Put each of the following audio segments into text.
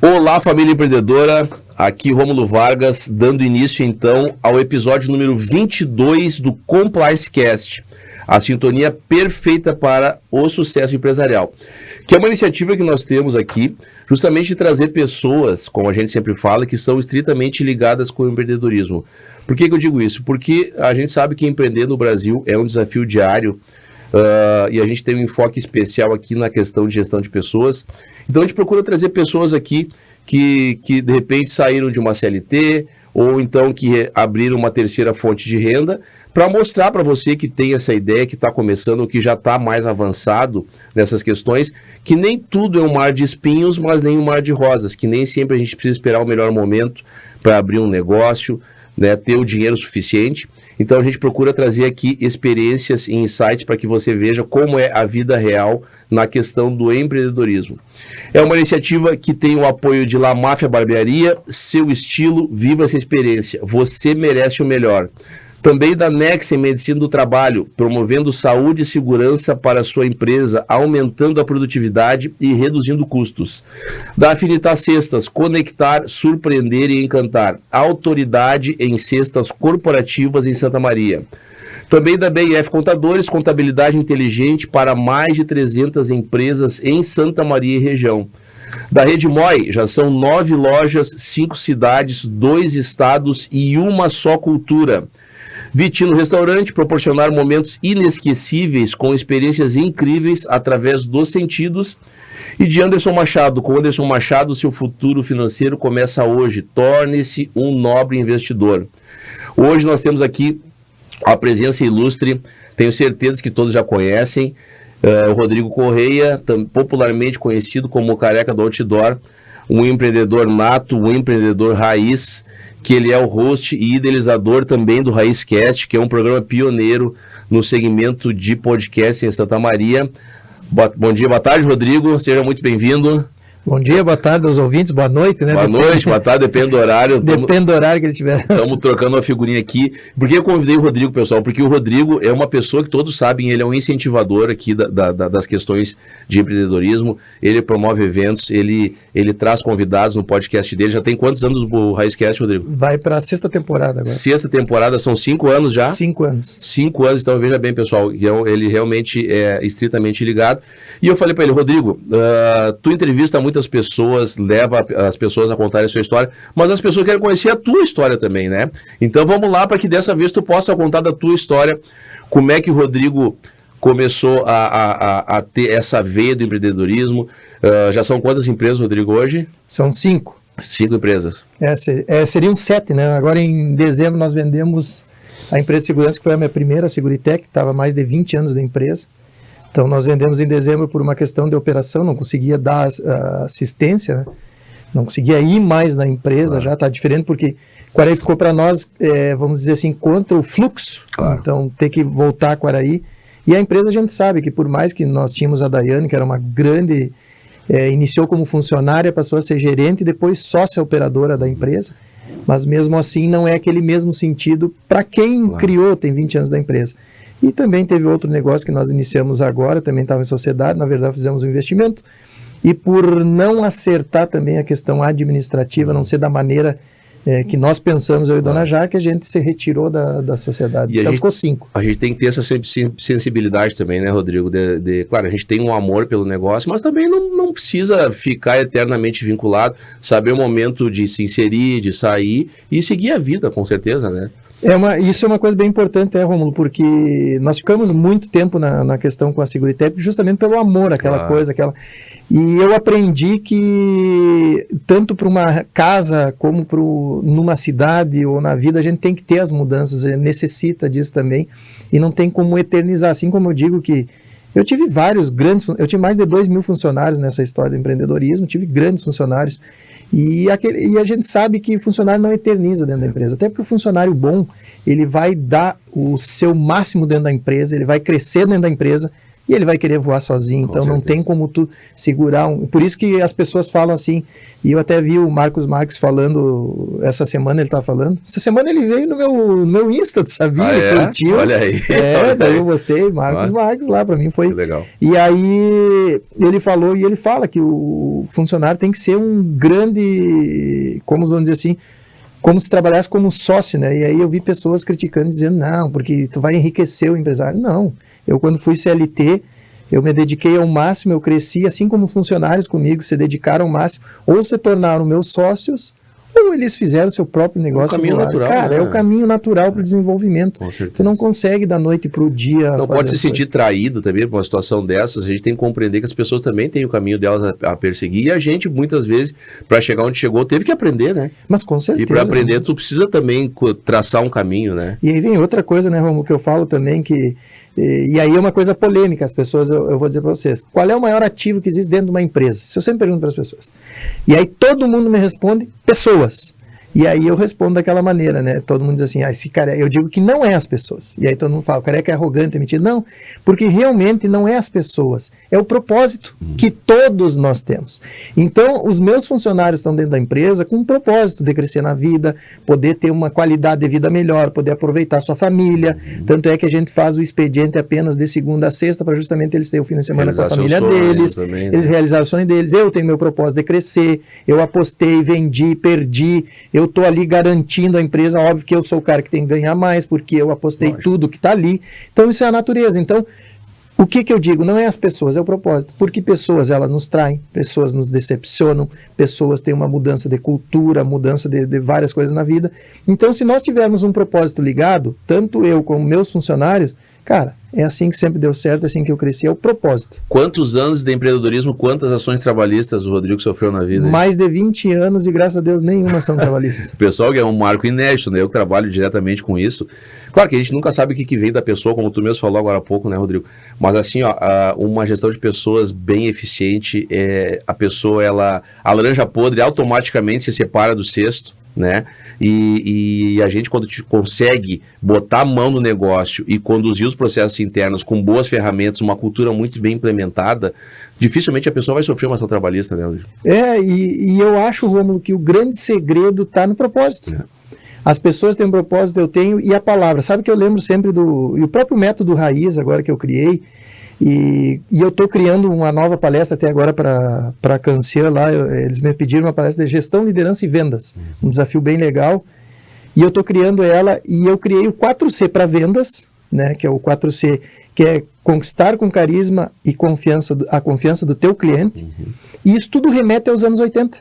Olá, família empreendedora, aqui Rômulo Vargas, dando início então ao episódio número 22 do Compliance Cast, a sintonia perfeita para o sucesso empresarial, que é uma iniciativa que nós temos aqui, justamente de trazer pessoas, como a gente sempre fala, que são estritamente ligadas com o empreendedorismo. Por que eu digo isso? Porque a gente sabe que empreender no Brasil é um desafio diário, e a gente tem um enfoque especial aqui na questão de gestão de pessoas. Então a gente procura trazer pessoas aqui que de repente saíram de uma CLT ou então que abriram uma terceira fonte de renda para mostrar para você que tem essa ideia, que está começando ou que já está mais avançado nessas questões, que nem tudo é um mar de espinhos, mas nem um mar de rosas, que nem sempre a gente precisa esperar o melhor momento para abrir um negócio, né, ter o dinheiro suficiente. Então a gente procura trazer aqui experiências e insights para que você veja como é a vida real na questão do empreendedorismo. É uma iniciativa que tem o apoio de La Máfia Barbearia, seu estilo, viva essa experiência, você merece o melhor. Também da Nexen Medicina do Trabalho, promovendo saúde e segurança para a sua empresa, aumentando a produtividade e reduzindo custos. Da Afinitar Cestas, conectar, surpreender e encantar. Autoridade em cestas corporativas em Santa Maria. Também da BIF Contadores, contabilidade inteligente para mais de 300 empresas em Santa Maria e região. Da Rede Moi, já são 9 lojas, 5 cidades, 2 estados e uma só cultura. Vitino Restaurante, proporcionar momentos inesquecíveis com experiências incríveis através dos sentidos. E de Anderson Machado, com Anderson Machado, seu futuro financeiro começa hoje. Torne-se um nobre investidor. Hoje nós temos aqui a presença ilustre, tenho certeza que todos já conhecem, o Rodrigo Correia, popularmente conhecido como o Careca do Outdoor, um empreendedor nato, um empreendedor raiz, que ele é o host e idealizador também do Raiz Cast, que é um programa pioneiro no segmento de podcast em Santa Maria. Bom dia, boa tarde, Rodrigo, seja muito bem-vindo. Bom dia, boa tarde aos ouvintes, boa noite, né? Boa noite, boa tarde, depende do horário. Depende do horário que ele tiver. Estamos trocando uma figurinha aqui. Por que eu convidei o Rodrigo, pessoal? Porque o Rodrigo é uma pessoa que todos sabem, ele é um incentivador aqui das questões de empreendedorismo, ele promove eventos, ele traz convidados no podcast dele. Já tem quantos anos o Raizcast, Rodrigo? Vai para a 6ª temporada agora. 6ª temporada, são 5 anos já? 5 anos. 5 anos, então veja bem, pessoal, ele realmente é estritamente ligado. E eu falei para ele, Rodrigo, tu entrevista muitas pessoas, leva as pessoas a contarem a sua história, mas as pessoas querem conhecer a tua história também, né? Então vamos lá para que dessa vez tu possa contar da tua história, como é que o Rodrigo começou a ter essa veia do empreendedorismo. Já são quantas empresas, Rodrigo, hoje? São 5. 5 empresas. Seriam 7, né? Agora em dezembro nós vendemos a empresa de segurança, que foi a minha primeira, a Seguritec, que estava há mais de 20 anos da empresa. Então, nós vendemos em dezembro por uma questão de operação, não conseguia dar assistência, né? Não conseguia ir mais na empresa, já está diferente, porque Quaraí ficou para nós, vamos dizer assim, contra o fluxo, então ter que voltar a Quaraí. E a empresa a gente sabe que por mais que nós tínhamos a Daiane, que era uma grande, iniciou como funcionária, passou a ser gerente e depois sócia operadora da empresa, mas mesmo assim não é aquele mesmo sentido para quem criou, tem 20 anos da empresa. E também teve outro negócio que nós iniciamos agora, também estava em sociedade, na verdade fizemos um investimento, e por não acertar também a questão administrativa, não ser da maneira que nós pensamos, eu e Dona Jaque, a gente se retirou da sociedade, então ficou 5. A gente tem que ter essa sensibilidade também, né, Rodrigo? Claro, a gente tem um amor pelo negócio, mas também não precisa ficar eternamente vinculado, saber o momento de se inserir, de sair e seguir a vida, com certeza, né? Isso é uma coisa bem importante, Rômulo, porque nós ficamos muito tempo na questão com a Seguritec justamente pelo amor, aquela coisa, E eu aprendi que tanto para uma casa como numa cidade ou na vida a gente tem que ter as mudanças, a gente necessita disso também e não tem como eternizar, assim como eu digo que eu tive eu tive mais de 2.000 funcionários nessa história do empreendedorismo, tive grandes funcionários. E a gente sabe que o funcionário não eterniza dentro da empresa, até porque o funcionário bom, ele vai dar o seu máximo dentro da empresa, ele vai crescer dentro da empresa, e ele vai querer voar sozinho. Então não tem como tu segurar por isso que as pessoas falam assim, e eu até vi o Marcos Marques falando, essa semana ele estava falando, essa semana ele veio no meu Insta, tu sabia? Curtiu. Olha aí. Daí eu gostei, Marcos Marques lá, para mim foi... Que legal. E aí ele falou, e ele fala que o funcionário tem que ser um grande, como vamos dizer assim, como se trabalhasse como sócio, né? E aí eu vi pessoas criticando, dizendo, não, porque tu vai enriquecer o empresário. Não, eu quando fui CLT, eu me dediquei ao máximo, eu cresci, assim como funcionários comigo se dedicaram ao máximo, ou se tornaram meus sócios, ou eles fizeram seu próprio negócio. É o caminho natural, cara, né? É o caminho natural para o desenvolvimento. Tu não consegue da noite para o dia. Não pode se sentir traído também por uma situação dessas. A gente tem que compreender que as pessoas também têm o caminho delas a perseguir. E a gente, muitas vezes, para chegar onde chegou, teve que aprender, né? Mas com certeza. E para aprender, tu precisa também traçar um caminho, né? E aí vem outra coisa, né, Romulo, que eu falo também que... E aí é uma coisa polêmica, as pessoas, eu vou dizer para vocês, qual é o maior ativo que existe dentro de uma empresa? Isso eu sempre pergunto para as pessoas. E aí todo mundo me responde, pessoas. E aí eu respondo daquela maneira, né? Todo mundo diz assim, esse cara, eu digo que não é as pessoas. E aí todo mundo fala, o careca é arrogante, é mentido. Não, porque realmente não é as pessoas, é o propósito que todos nós temos. Então, os meus funcionários estão dentro da empresa com um propósito de crescer na vida, poder ter uma qualidade de vida melhor, poder aproveitar a sua família. Tanto é que a gente faz o expediente apenas de segunda a sexta, para justamente eles terem o fim de semana com a família deles, também, né? Eles realizaram o sonho deles. Eu tenho meu propósito de crescer, eu apostei, vendi, perdi, eu estou ali garantindo a empresa, óbvio que eu sou o cara que tem que ganhar mais, porque eu apostei tudo que está ali. Então isso é a natureza. Então, o que eu digo? Não é as pessoas, é o propósito. Porque pessoas, elas nos traem, pessoas nos decepcionam, pessoas têm uma mudança de cultura, mudança de várias coisas na vida. Então, se nós tivermos um propósito ligado, tanto eu como meus funcionários, cara, é assim que sempre deu certo, é assim que eu cresci, é o propósito. Quantos anos de empreendedorismo, quantas ações trabalhistas o Rodrigo sofreu na vida? Mais de 20 anos e graças a Deus nenhuma ação trabalhista. O pessoal, é um marco inédito, né? Eu trabalho diretamente com isso. Claro que a gente nunca sabe o que vem da pessoa, como tu mesmo falou agora há pouco, né, Rodrigo? Mas assim, ó, uma gestão de pessoas bem eficiente, a pessoa, a laranja podre automaticamente se separa do cesto, né? E a gente, quando consegue botar a mão no negócio e conduzir os processos internos com boas ferramentas, uma cultura muito bem implementada, dificilmente a pessoa vai sofrer uma ação trabalhista, né, Rodrigo? E eu acho, Rômulo, que o grande segredo está no propósito. As pessoas têm um propósito, eu tenho, e a palavra. Sabe que eu lembro sempre e o próprio método Raiz, agora que eu criei, e eu estou criando uma nova palestra até agora para a Cancian lá, eles me pediram uma palestra de gestão, liderança e vendas, um desafio bem legal, e eu estou criando ela, e eu criei o 4C para vendas, né, que é o 4C, que é conquistar com carisma e a confiança do teu cliente, e isso tudo remete aos anos 80.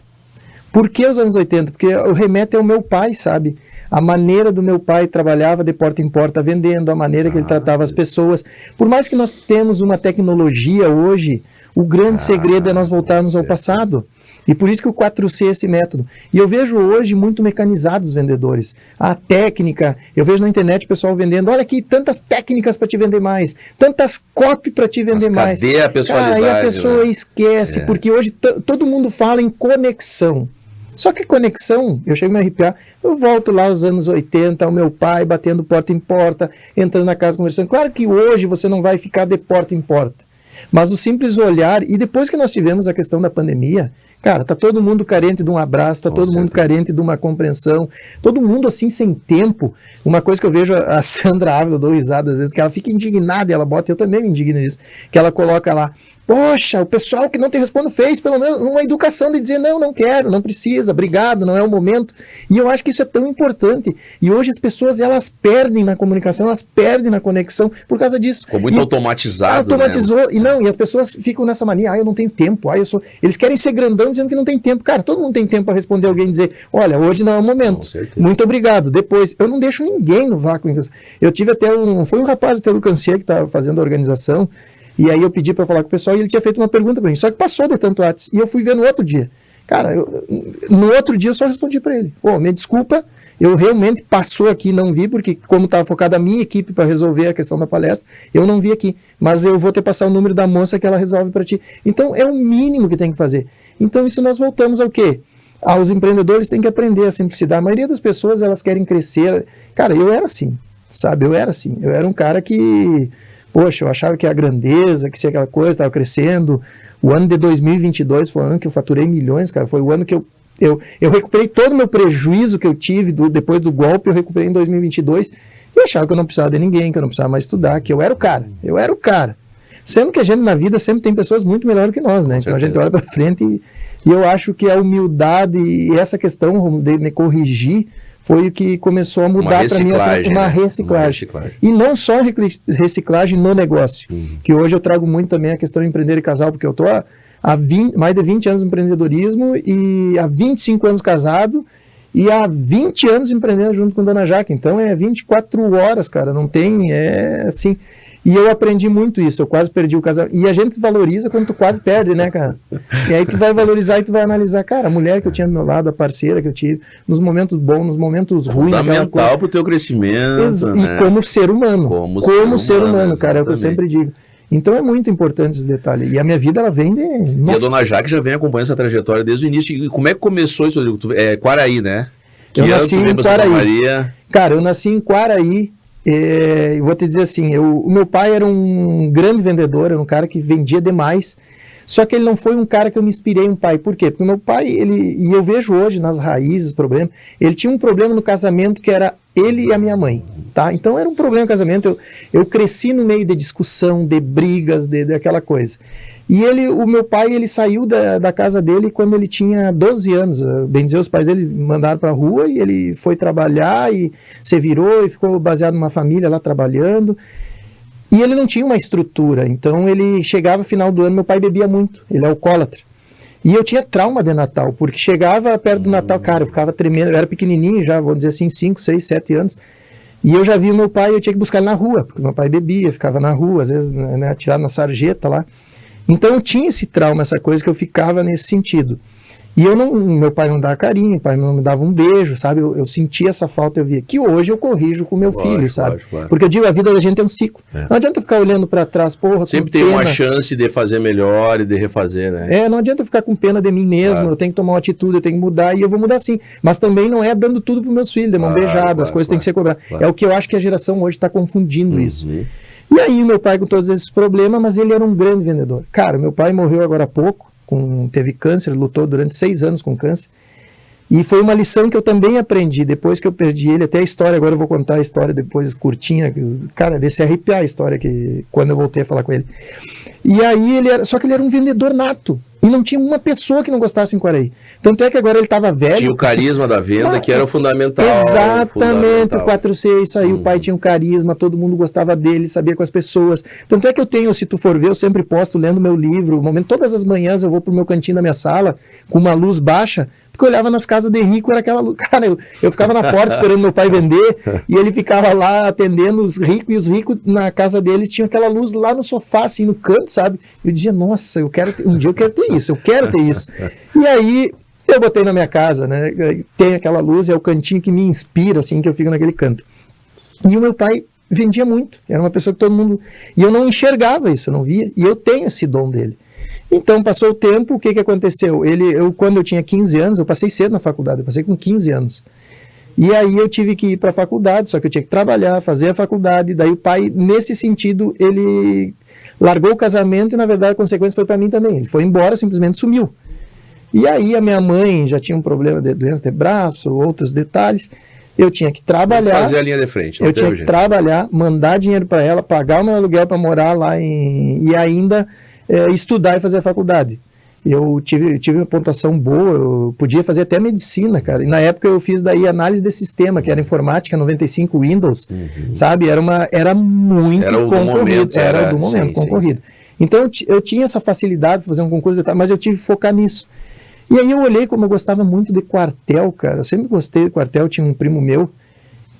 Por que os anos 80? Porque remete ao meu pai, sabe? A maneira do meu pai trabalhava de porta em porta vendendo, a maneira que ele tratava as pessoas. Por mais que nós temos uma tecnologia hoje, o grande segredo é nós voltarmos ao passado. E por isso que o 4C é esse método. E eu vejo hoje muito mecanizados os vendedores. A técnica, eu vejo na internet o pessoal vendendo, olha aqui, tantas técnicas para te vender mais, tantas copy para te vender mais. Cadê a pessoalidade? Cara, aí a pessoa esquece, porque hoje todo mundo fala em conexão. Só que conexão, eu chego a me arrepiar, eu volto lá aos anos 80, o meu pai batendo porta em porta, entrando na casa conversando. Claro que hoje você não vai ficar de porta em porta, mas o simples olhar, e depois que nós tivemos a questão da pandemia, cara, tá todo mundo carente de um abraço, tá todo mundo carente de uma compreensão, todo mundo assim sem tempo. Uma coisa que eu vejo a Sandra Ávila, eu dou risada às vezes, que ela fica indignada, e ela bota, eu também me indigno nisso, que ela coloca lá, poxa, o pessoal que não te responde fez pelo menos uma educação de dizer não quero, não precisa, obrigado, não é o momento. E eu acho que isso é tão importante. E hoje as pessoas, elas perdem na comunicação, elas perdem na conexão por causa disso. Ficou muito automatizado, automatizou, né? E as pessoas ficam nessa mania, eu não tenho tempo, eles querem ser grandão dizendo que não tem tempo. Cara, todo mundo tem tempo para responder alguém e dizer, olha, hoje não é o momento. Muito obrigado. Depois, eu não deixo ninguém no vácuo. Eu tive até foi um rapaz até do Cancian que estava fazendo a organização. E aí eu pedi para falar com o pessoal e ele tinha feito uma pergunta para mim, só que passou de tanto antes. E eu fui ver no outro dia. Cara, no outro dia eu só respondi para ele. Me desculpa, eu realmente passou aqui, não vi, porque como estava focada a minha equipe para resolver a questão da palestra, eu não vi aqui. Mas eu vou te passar o número da moça que ela resolve para ti. Então é o mínimo que tem que fazer. Então isso nós voltamos ao quê? Os empreendedores têm que aprender a simplicidade. A maioria das pessoas, elas querem crescer. Cara, eu era assim, sabe? Eu era assim. Eu era um cara que... Poxa, eu achava que a grandeza, que se aquela coisa estava crescendo. O ano de 2022 foi o ano que eu faturei milhões, cara. Foi o ano que eu recuperei todo o meu prejuízo que eu tive depois do golpe, eu recuperei em 2022. E eu achava que eu não precisava de ninguém, que eu não precisava mais estudar, que eu era o cara. Eu era o cara. Sendo que a gente na vida sempre tem pessoas muito melhores que nós, né? Então a gente olha para frente e eu acho que a humildade e essa questão de me corrigir foi o que começou a mudar para mim uma reciclagem. E não só reciclagem no negócio, que hoje eu trago muito também a questão de empreender e casal, porque eu estou há mais de 20 anos no empreendedorismo e há 25 anos casado e há 20 anos empreendendo junto com a Dona Jaque. Então é 24 horas, cara, não tem, é assim... E eu aprendi muito isso, eu quase perdi o casamento. E a gente valoriza quando tu quase perde, né, cara? E aí tu vai valorizar e tu vai analisar, cara, a mulher que eu tinha do meu lado, a parceira que eu tive, nos momentos bons, nos momentos ruins. Fundamental pro teu crescimento, né? E como ser humano. Como ser humano, cara, é o que eu sempre digo. Então é muito importante esse detalhe. E a minha vida, ela vem de... Nossa. E a Dona Jaque já vem acompanhando essa trajetória desde o início. E como é que começou isso, Rodrigo? Quaraí, né? Eu nasci em Quaraí. Cara, eu nasci em Quaraí. Eu vou te dizer assim, o meu pai era um grande vendedor, era um cara que vendia demais, só que ele não foi um cara que eu me inspirei um pai. Por quê? Porque o meu pai, e eu vejo hoje nas raízes o problema, ele tinha um problema no casamento que era ele e a minha mãe, tá? Então era um problema no casamento, eu cresci no meio de discussão, de brigas, daquela coisa. E o meu pai, ele saiu da casa dele quando ele tinha 12 anos. Bem dizer, os pais dele mandaram para a rua e ele foi trabalhar e se virou e ficou baseado numa família lá trabalhando. E ele não tinha uma estrutura. Então ele chegava no final do ano, meu pai bebia muito, ele é alcoólatra. E eu tinha trauma de Natal, porque chegava perto do Natal, cara, eu ficava tremendo, eu era pequenininho já, vamos dizer assim, 5, 6, 7 anos. E eu já vi o meu pai, eu tinha que buscar ele na rua, porque meu pai bebia, ficava na rua, às vezes, né, atirado na sarjeta lá. Então eu tinha esse trauma, essa coisa que eu ficava nesse sentido. E meu pai não dava carinho, meu pai não me dava um beijo, sabe? Eu sentia essa falta, eu via. Que hoje eu corrijo com meu filho, sabe? Claro. Porque eu digo, a vida da gente é um ciclo. Não adianta ficar olhando para trás, porra, sempre tem uma chance de fazer melhor e de refazer, né? Não adianta eu ficar com pena de mim mesmo, eu tenho que tomar uma atitude, eu tenho que mudar, e eu vou mudar sim. Mas também não é dando tudo para meus filhos, de mão beijada, as coisas têm que ser cobradas. É o que eu acho que a geração hoje está confundindo isso. E aí meu pai com todos esses problemas, mas ele era um grande vendedor. Cara, meu pai morreu agora há pouco, teve câncer, lutou durante 6 anos com câncer, e foi uma lição que eu também aprendi, depois que eu perdi ele, até a história, agora eu vou contar a história depois curtinha, cara, desse arrepiar a história, que quando eu voltei a falar com ele. E aí só que ele era um vendedor nato, e não tinha uma pessoa que não gostasse em Quaraí. Tanto é que agora ele estava velho. Tinha o carisma da venda, que era o fundamental. Exatamente, o 4C, isso aí. O pai tinha um carisma, todo mundo gostava dele, sabia com as pessoas. Tanto é que eu tenho, se tu for ver, eu sempre posto lendo meu livro. Todas as manhãs eu vou pro meu cantinho da minha sala, com uma luz baixa, porque eu olhava nas casas de rico, era aquela luz. Cara, eu ficava na porta esperando meu pai vender, e ele ficava lá atendendo os ricos, e os ricos na casa deles tinham aquela luz lá no sofá, assim, no canto, sabe? Eu dizia, nossa, um dia eu quero ter isso, eu quero ter isso. E aí eu botei na minha casa, né? Tem aquela luz, é o cantinho que me inspira, assim, que eu fico naquele canto. E o meu pai vendia muito, era uma pessoa que todo mundo... E eu não enxergava isso, eu não via, e eu tenho esse dom dele. Então, passou o tempo, o que aconteceu? Quando eu tinha 15 anos, eu passei cedo na faculdade, eu passei com 15 anos. E aí eu tive que ir para a faculdade, só que eu tinha que trabalhar, fazer a faculdade, daí o pai, nesse sentido, ele largou o casamento e, na verdade, a consequência foi para mim também. Ele foi embora, simplesmente sumiu. E aí a minha mãe já tinha um problema de doença de braço, outros detalhes. Eu tinha que trabalhar. Fazer a linha de frente. Eu tinha que trabalhar, mandar dinheiro para ela, pagar o meu aluguel para morar lá e ainda estudar e fazer a faculdade. Eu tive uma pontuação boa, eu podia fazer até medicina, cara. E na época eu fiz daí análise de sistema, que era informática, 95 Windows, sabe? Era muito concorrido. Era do momento concorrido. Então eu tinha essa facilidade para fazer um concurso, mas eu tive que focar nisso. E aí eu olhei como eu gostava muito de quartel, cara. Eu sempre gostei de quartel. Tinha um primo meu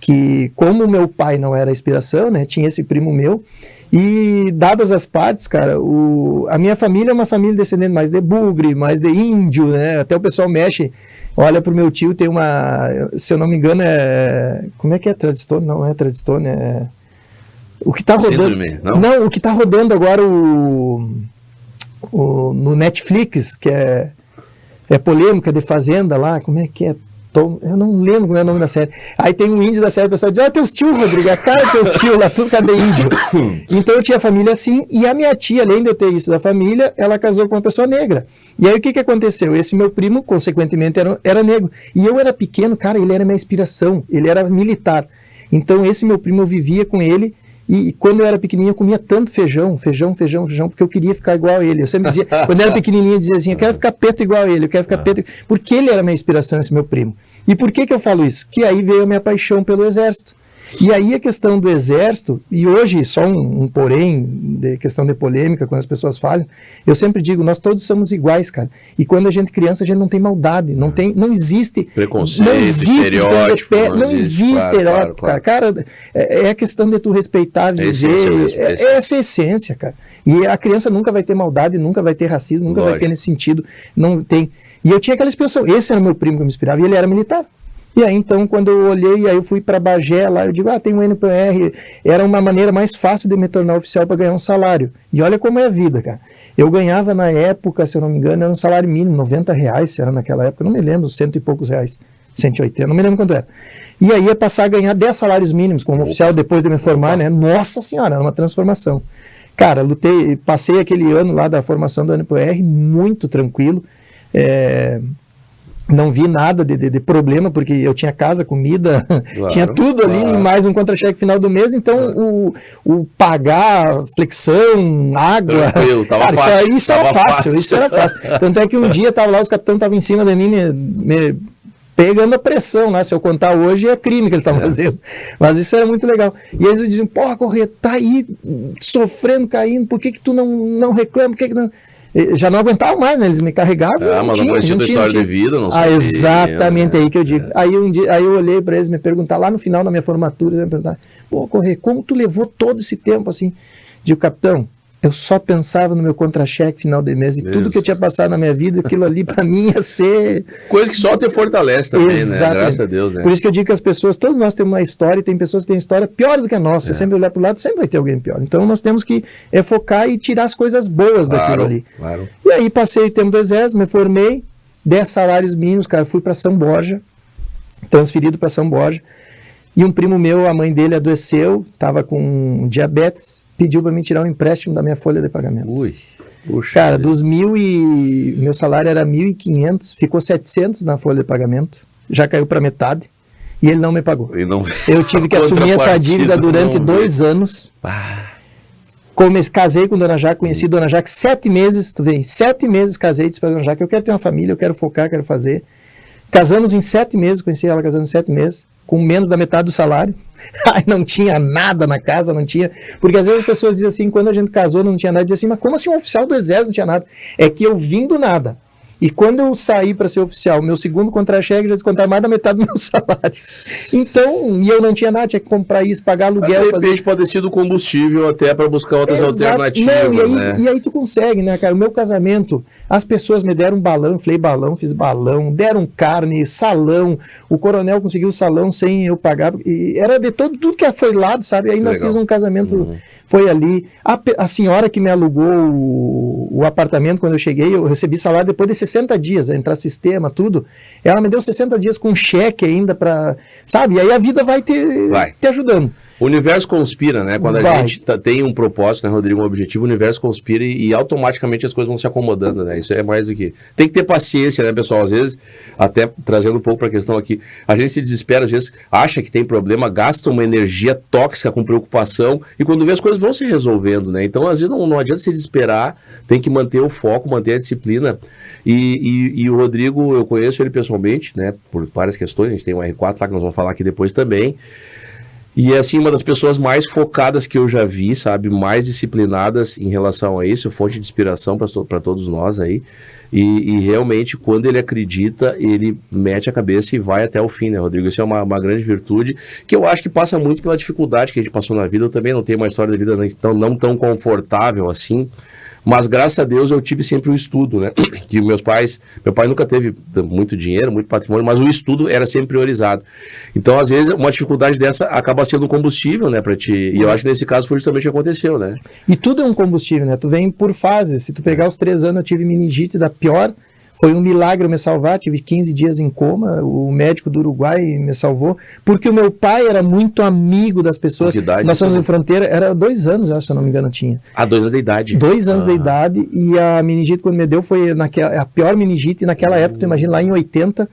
que, como meu pai não era inspiração, né? Tinha esse primo meu. E dadas as partes, cara, a minha família é uma família descendente mais de bugre, mais de índio, né? Até o pessoal mexe, olha pro meu tio, tem uma, se eu não me engano, como é que é? Tradistone? Não é Tradistone, o que tá rodando... Não, o que tá rodando agora no Netflix, que é polêmica de fazenda lá, como é que é? Eu não lembro como é o nome da série. Aí tem um índio da série, o pessoal diz, teus tios, Rodrigo, a cara teus tios lá, tudo cadê índio? Então eu tinha família assim, e a minha tia, além de eu ter isso da família, ela casou com uma pessoa negra. E aí o que aconteceu? Esse meu primo, consequentemente, era negro. E eu era pequeno, cara, ele era minha inspiração, ele era militar. Então esse meu primo, eu vivia com ele, e quando eu era pequenininho, eu comia tanto feijão, porque eu queria ficar igual a ele. Eu sempre dizia, quando eu era pequenininho, eu dizia assim, eu quero ficar preto igual a ele, eu quero ficar preto, porque ele era minha inspiração, esse meu primo. E por que eu falo isso? Que aí veio a minha paixão pelo exército. E aí a questão do exército, e hoje só um porém, de questão de polêmica, quando as pessoas falam, eu sempre digo, nós todos somos iguais, cara. E quando a gente é criança, a gente não tem maldade, não existe preconceito, não existe estereótipo, não existe estereótipo, claro. Cara, é a questão de tu respeitar, viver, é essa essência, cara. E a criança nunca vai ter maldade, nunca vai ter racismo, nunca vai ter nesse sentido, não tem. E eu tinha aquela expressão, esse era meu primo que me inspirava, e ele era militar. E aí, então, quando eu olhei, aí eu fui para Bagé, lá eu digo, tem um NPR, era uma maneira mais fácil de me tornar oficial para ganhar um salário. E olha como é a vida, cara. Eu ganhava na época, se eu não me engano, era um salário mínimo, R$90, se era naquela época, não me lembro, cento e poucos reais, 180, não me lembro quanto era. E aí ia passar a ganhar 10 salários mínimos como oficial depois de me formar, né? Nossa Senhora, era uma transformação. Cara, passei aquele ano lá da formação do NPR muito tranquilo, não vi nada de problema, porque eu tinha casa, comida, tinha tudo ali, mais um contra-cheque final do mês, então o pagar, flexão, água, tava fácil. Isso era fácil. Tanto é que um dia tava lá, os capitães estavam em cima de mim, me pegando a pressão, né? Se eu contar hoje é crime que eles estavam fazendo, mas isso era muito legal. E eles diziam, porra, Corrêa, tá aí sofrendo, caindo, por que tu não reclama, por que não... Já não aguentava mais, né? Eles me carregavam. Mas não conhecia a história de vida, não sabia. Exatamente, aí que eu digo. Aí eu olhei para eles me perguntar, lá no final da minha formatura, eles me perguntaram, pô, Corrêa, como tu levou todo esse tempo assim? Digo, capitão, eu só pensava no meu contra-cheque final de mês e tudo que eu tinha passado na minha vida, aquilo ali para mim ia ser... Coisa que só te fortalece também, né? Graças a Deus, né? Por isso que eu digo que as pessoas, todos nós temos uma história e tem pessoas que têm história pior do que a nossa. Você sempre olhar para o lado, sempre vai ter alguém pior. Então nós temos que focar e tirar as coisas boas daquilo ali. Claro. E aí passei o tempo do exército, me formei, 10 salários mínimos, cara, fui para São Borja, transferido para São Borja. E um primo meu, a mãe dele adoeceu, estava com diabetes, pediu para mim tirar um empréstimo da minha folha de pagamento. Puxa, cara, meu salário era 1.500, ficou 700 na folha de pagamento, já caiu para metade, e ele não me pagou. Eu tive que assumir essa dívida durante 2 anos. Casei com Dona Jaque, conheci Dona Jaque 7 meses, tu vê, 7 meses casei, disse para Dona Jaque, eu quero ter uma família, eu quero focar, quero fazer. Casamos em 7 meses, conheci ela casando em 7 meses, com menos da metade do salário. Não tinha nada na casa, não tinha... Porque às vezes as pessoas dizem assim, quando a gente casou não tinha nada, dizem assim, mas como assim um oficial do exército não tinha nada? É que eu vim do nada. E quando eu saí para ser oficial, meu segundo contra-cheque já descontava mais da metade do meu salário. Então, e eu não tinha nada, tinha que comprar isso, pagar aluguel. De repente pode ter sido combustível até para buscar outras alternativas. Não, e aí tu consegue, né, cara? O meu casamento, as pessoas me deram balão, inflei balão, fiz balão, deram carne, salão. O coronel conseguiu o salão sem eu pagar. E era de tudo que foi lado, sabe? Ainda fiz um casamento, foi ali. A senhora que me alugou o apartamento quando eu cheguei, eu recebi salário depois de 60 dias, entrar sistema, tudo. Ela me deu 60 dias com cheque ainda para, sabe? E aí a vida vai te ajudando. O universo conspira, né? Quando a gente tem um propósito, né, Rodrigo, um objetivo, o universo conspira e automaticamente as coisas vão se acomodando, né? Isso é mais do que... Tem que ter paciência, né, pessoal? Às vezes, até trazendo um pouco para a questão aqui, a gente se desespera, às vezes acha que tem problema, gasta uma energia tóxica com preocupação e quando vê as coisas vão se resolvendo, né? Então, às vezes, não adianta se desesperar, tem que manter o foco, manter a disciplina. E o Rodrigo, eu conheço ele pessoalmente, né? Por várias questões, a gente tem um R4 lá que nós vamos falar aqui depois também. E é assim, uma das pessoas mais focadas que eu já vi, sabe, mais disciplinadas em relação a isso, fonte de inspiração para todos nós aí, e realmente quando ele acredita, ele mete a cabeça e vai até o fim, né, Rodrigo? Isso é uma grande virtude, que eu acho que passa muito pela dificuldade que a gente passou na vida. Eu também não tenho uma história de vida não tão confortável assim, mas graças a Deus eu tive sempre o estudo, né, que meu pai nunca teve muito dinheiro, muito patrimônio, mas o estudo era sempre priorizado. Então, às vezes, uma dificuldade dessa acaba sendo um combustível, né, pra ti, e eu acho que nesse caso foi justamente o que aconteceu, né. E tudo é um combustível, né, tu vem por fases. Se tu pegar os 3 anos, eu tive meningite da pior Foi um milagre eu me salvar, tive 15 dias em coma, o médico do Uruguai me salvou, porque o meu pai era muito amigo das pessoas. Nós fomos em fronteira, era 2 anos, eu acho, se eu não me engano, tinha. 2 anos de idade. 2 anos de idade, e a meningite quando me deu foi a pior meningite naquela época, tu imagina, lá em 80.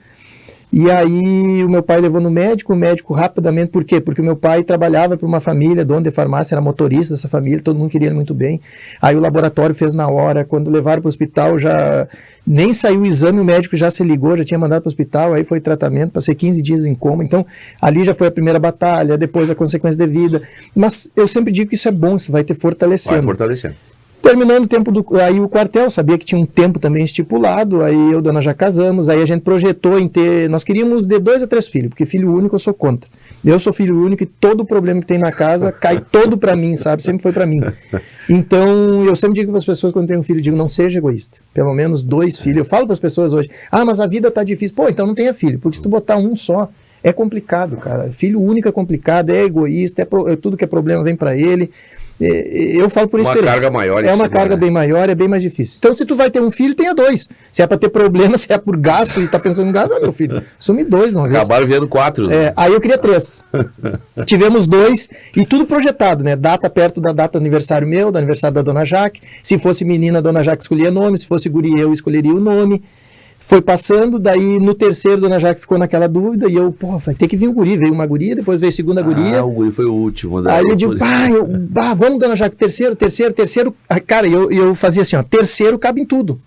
E aí o meu pai levou no médico, o médico rapidamente, por quê? Porque o meu pai trabalhava para uma família, dono de farmácia, era motorista dessa família, todo mundo queria ele muito bem. Aí o laboratório fez na hora, quando levaram para o hospital, já nem saiu o exame, o médico já se ligou, já tinha mandado para o hospital, aí foi tratamento, passei 15 dias em coma. Então ali já foi a primeira batalha, depois a consequência de vida. Mas eu sempre digo que isso é bom, isso vai te fortalecendo. Vai fortalecendo. Terminando o tempo aí o quartel, sabia que tinha um tempo também estipulado, aí eu e a dona já casamos, aí a gente projetou em ter, nós queríamos de 2 a 3 filhos, porque filho único eu sou contra. Eu sou filho único e todo o problema que tem na casa cai todo para mim, sabe? Sempre foi para mim. Então, eu sempre digo para as pessoas quando tem um filho, digo, não seja egoísta. Pelo menos 2 filhos. Eu falo para as pessoas hoje, mas a vida tá difícil. Pô, então não tenha filho, porque se tu botar um só, é complicado, cara. Filho único é complicado, é egoísta, tudo que é problema vem para ele. Eu falo por experiência. Uma carga maior. É uma carga bem maior, é bem mais difícil. Então, se tu vai ter um filho, tenha 2. Se é para ter problema, se é por gasto e tá pensando em gasto, meu filho, some 2 não. Acabaram vendo 4. Né? Aí eu queria 3. Tivemos 2 e tudo projetado, né? Data perto da data do aniversário meu, do aniversário da dona Jaque. Se fosse menina, a dona Jaque escolhia nome. Se fosse guri, eu escolheria o nome. Foi passando, daí no terceiro, dona Jaque ficou naquela dúvida, e eu, vai ter que vir um guri. Veio uma guria, depois veio a segunda guria. O guri foi o último. Aí eu digo, vamos, dona Jaque, terceiro. Cara, eu fazia assim, terceiro cabe em tudo.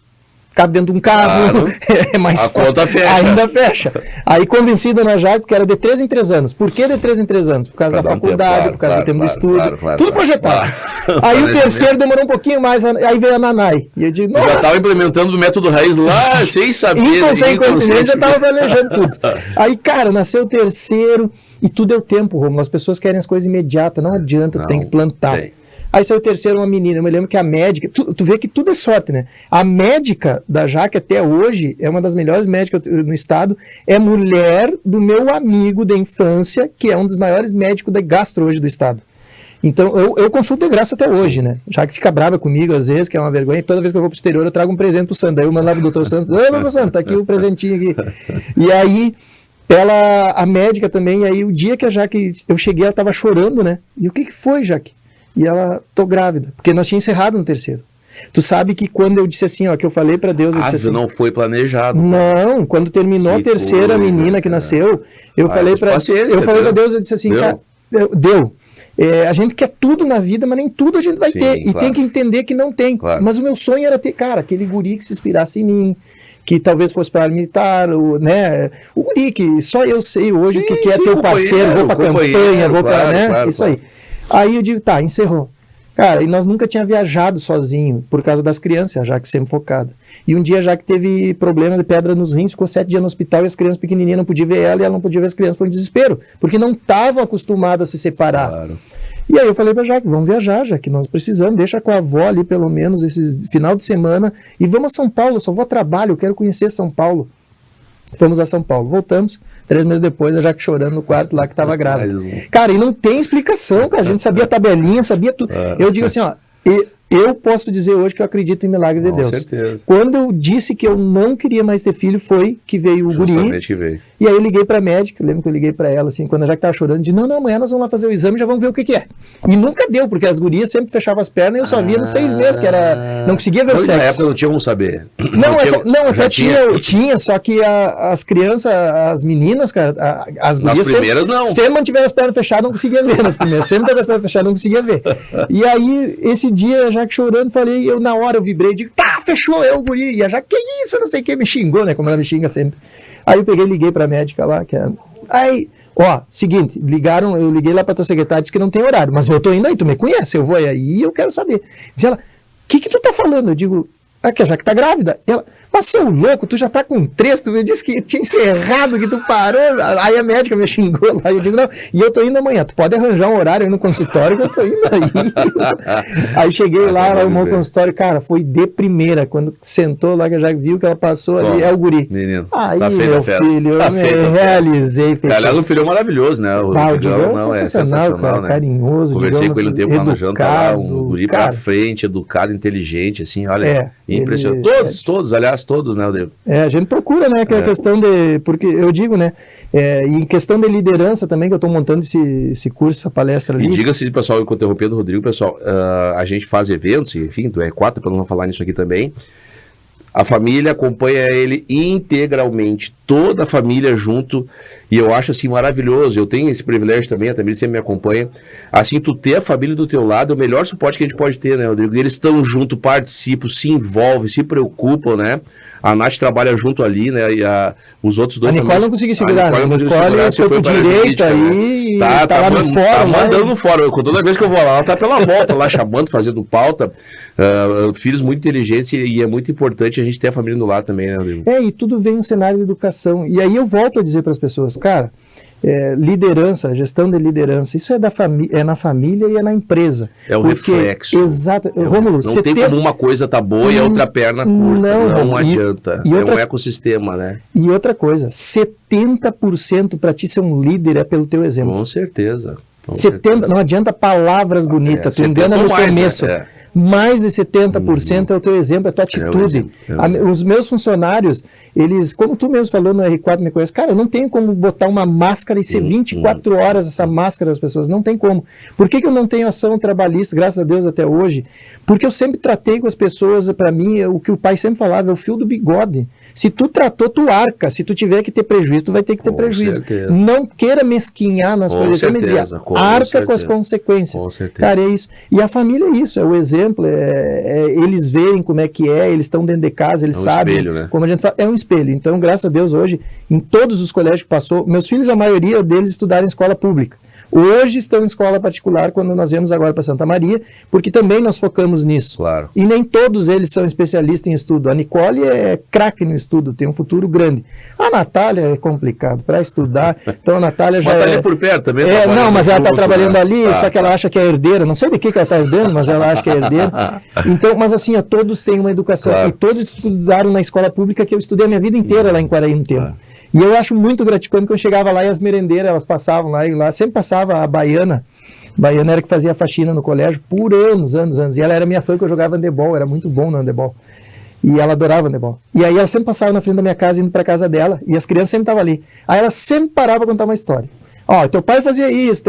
Cabe dentro de um carro, é mais a conta fecha. Ainda fecha. Aí convenci a dona Jaque que era de 3 em 3 anos. Por que de 3 em 3 anos? Por causa da faculdade, por causa do tempo do estudo, tudo projetado. Aí o terceiro demorou um pouquinho mais, aí veio a Nanai. E eu digo, nossa, já estava implementando o método raiz lá, sem saber. Inconscientemente já estava planejando tudo. Aí, cara, nasceu o terceiro e tudo é o tempo, Romulo. As pessoas querem as coisas imediatas, não adianta, tem que plantar. Aí saiu o terceiro, uma menina. Eu me lembro que a médica... Tu vê que tudo é sorte, né? A médica da Jaque até hoje é uma das melhores médicas no estado. É mulher do meu amigo da infância, que é um dos maiores médicos de gastro hoje do estado. Então, eu consulto de graça até hoje, né? Já que fica brava comigo às vezes, que é uma vergonha. E toda vez que eu vou pro exterior, eu trago um presente pro Sandro. Aí eu mandava pro doutor Santos. Ô, doutor Santos, tá aqui o presentinho aqui. E aí... a médica também, aí o dia que a Jaque... Eu cheguei, ela tava chorando, né? E o que foi, Jaque? E ela, tô grávida, porque nós tínhamos encerrado no terceiro. Tu sabe que quando eu disse assim, que eu falei pra Deus, eu disse assim... não foi planejado. Não, quando terminou a terceira menina que nasceu, eu falei pra Deus, eu disse assim, cara, deu. A gente quer tudo na vida, mas nem tudo a gente vai ter. E tem que entender que não tem. Claro. Mas o meu sonho era ter, cara, aquele guri que se inspirasse em mim, que talvez fosse para militar, né? O guri que só eu sei hoje o que é ter o parceiro, vou pra campanha, vou pra, né? Claro, isso aí. Aí eu digo, encerrou. Cara, e nós nunca tínhamos viajado sozinho, por causa das crianças, a Jaque sempre focada. E um dia a Jaque teve problema de pedra nos rins, ficou 7 dias no hospital e as crianças pequenininhas não podiam ver ela e ela não podia ver as crianças, foi um desespero, porque não estavam acostumadas a se separar. Claro. E aí eu falei pra Jaque, vamos viajar, Jaque, nós precisamos, deixa com a avó ali pelo menos esse final de semana e vamos a São Paulo, eu só vou a trabalho, eu quero conhecer São Paulo. Fomos a São Paulo, voltamos, 3 meses depois, a Jaque chorando no quarto lá que estava grávida. Cara, e não tem explicação, cara, a gente sabia a tabelinha, sabia tudo. Eu digo assim, eu posso dizer hoje que eu acredito em milagre de Deus. Com certeza. Quando eu disse que eu não queria mais ter filho, foi que veio o guri. Que veio. E aí eu liguei pra médica, eu lembro que eu liguei pra ela, assim, quando a Jaque tava chorando, disse, não, amanhã nós vamos lá fazer o exame e já vamos ver o que é. E nunca deu, porque as gurias sempre fechavam as pernas e eu só via nos 6 meses, que era, não conseguia ver o sexo. Na época não tinha como saber. Não, até tinha, só que as crianças, as meninas, cara, as gurias sempre mantiveram as pernas fechadas, não conseguia ver nas primeiras, sempre teve as pernas fechadas, não conseguia ver. E aí, esse dia, a Jaque chorando, falei, na hora eu vibrei, digo, fechou, é o guri. E a Jaque, que isso, não sei o que, me xingou, né, como ela me xinga sempre. Aí eu peguei e liguei pra médica lá, aí, seguinte, eu liguei lá pra tua secretária, disse que não tem horário, mas eu tô indo aí, tu me conhece, eu vou aí e eu quero saber. Diz ela, o que tu tá falando? Eu digo, que a Jaque tá grávida. Ela, mas seu louco, tu já tá com 3, tu me disse que tinha encerrado, que tu parou. Aí a médica me xingou lá, eu digo, não, e eu tô indo amanhã, tu pode arranjar um horário aí no consultório que eu tô indo aí. Aí cheguei lá, ela arrumou o consultório, cara, foi de primeira, quando sentou lá, que a Jaque viu que ela passou ali, é o guri. Menino, aí, tá meu filho, eu me realizei. Aliás, o filho é maravilhoso, né? O Digão é sensacional, cara, né? Carinhoso. Conversei com ele um tempo lá no jantar, um guri pra frente, educado, inteligente, assim, olha... Impressionante. Todos, aliás, todos, né, Rodrigo? A gente procura, né, que é a questão de, porque eu digo, né, em questão de liderança também, que eu estou montando esse curso, essa palestra ali. E diga-se, pessoal, eu interrompendo o Rodrigo, pessoal, a gente faz eventos, enfim, do R4, para não falar nisso aqui também. A família acompanha ele integralmente, toda a família junto, e eu acho assim maravilhoso. Eu tenho esse privilégio também, a Tamir sempre me acompanha. Assim, tu ter a família do teu lado é o melhor suporte que a gente pode ter, né, Rodrigo? Eles estão junto, participam, se envolvem, se preocupam, né? A Nath trabalha junto ali, né? E os outros dois. A Nicole não conseguiu segurar, né? A Nicole foi pro direito aí, né? Tá lá no fórum. Tá mandando no fórum. Toda vez que eu vou lá, ela tá pela volta lá, chamando, fazendo pauta. Filhos muito inteligentes e é muito importante a gente ter a família do lado também, né, Rodrigo? E tudo vem no cenário de educação. E aí eu volto a dizer para as pessoas, cara, liderança, gestão de liderança, isso é na família e é na empresa. É o reflexo. Exato. Rômulo, não tem como uma coisa tá boa e a outra perna curta. Não adianta. É um ecossistema, né? E outra coisa, 70% para ti ser um líder é pelo teu exemplo. Com certeza. 70%, não adianta palavras bonitas, tu engana no começo. Né? Mais de 70% é o teu exemplo, é a tua atitude. Os meus funcionários, eles, como tu mesmo falou no R4, me conhece, cara, eu não tenho como botar uma máscara e ser 24 horas essa máscara das pessoas, não tem como. Por que eu não tenho ação trabalhista, graças a Deus, até hoje? Porque eu sempre tratei com as pessoas, para mim, o que o pai sempre falava, é o fio do bigode. Se tu tratou, tu arca. Se tu tiver que ter prejuízo, tu vai ter que ter prejuízo. Certeza. Não queira mesquinhar nas coisas. Eu me dizia, arca com as consequências. Com certeza. Cara, é isso. E a família é isso, é o exemplo, eles veem como é que eles estão dentro de casa, eles sabem. Espelho, né? Como a gente fala, é um espelho. Então, graças a Deus, hoje, em todos os colégios que passou, meus filhos, a maioria deles estudaram em escola pública. Hoje estão em escola particular, quando nós viemos agora para Santa Maria, porque também nós focamos nisso. Claro. E nem todos eles são especialistas em estudo. A Nicole é craque no estudo, tem um futuro grande. A Natália é complicado para estudar, então a Natália já mas tá ali por perto também. Não, mas ela está trabalhando ali, só que ela acha que é herdeira. Não sei de que ela está herdando, mas ela acha que é herdeira. Então, mas assim, todos têm uma educação. Claro. E todos estudaram na escola pública, que eu estudei a minha vida inteira lá em Quaraí um tempo. E eu acho muito gratificante quando eu chegava lá e as merendeiras, elas passavam lá, e lá sempre passava a baiana. Baiana era que fazia faxina no colégio por anos. E ela era minha fã, que eu jogava handebol, era muito bom no handebol. E ela adorava handebol. E aí ela sempre passava na frente da minha casa, indo para casa dela, e as crianças sempre estavam ali. Aí ela sempre parava para contar uma história. Teu pai fazia isso,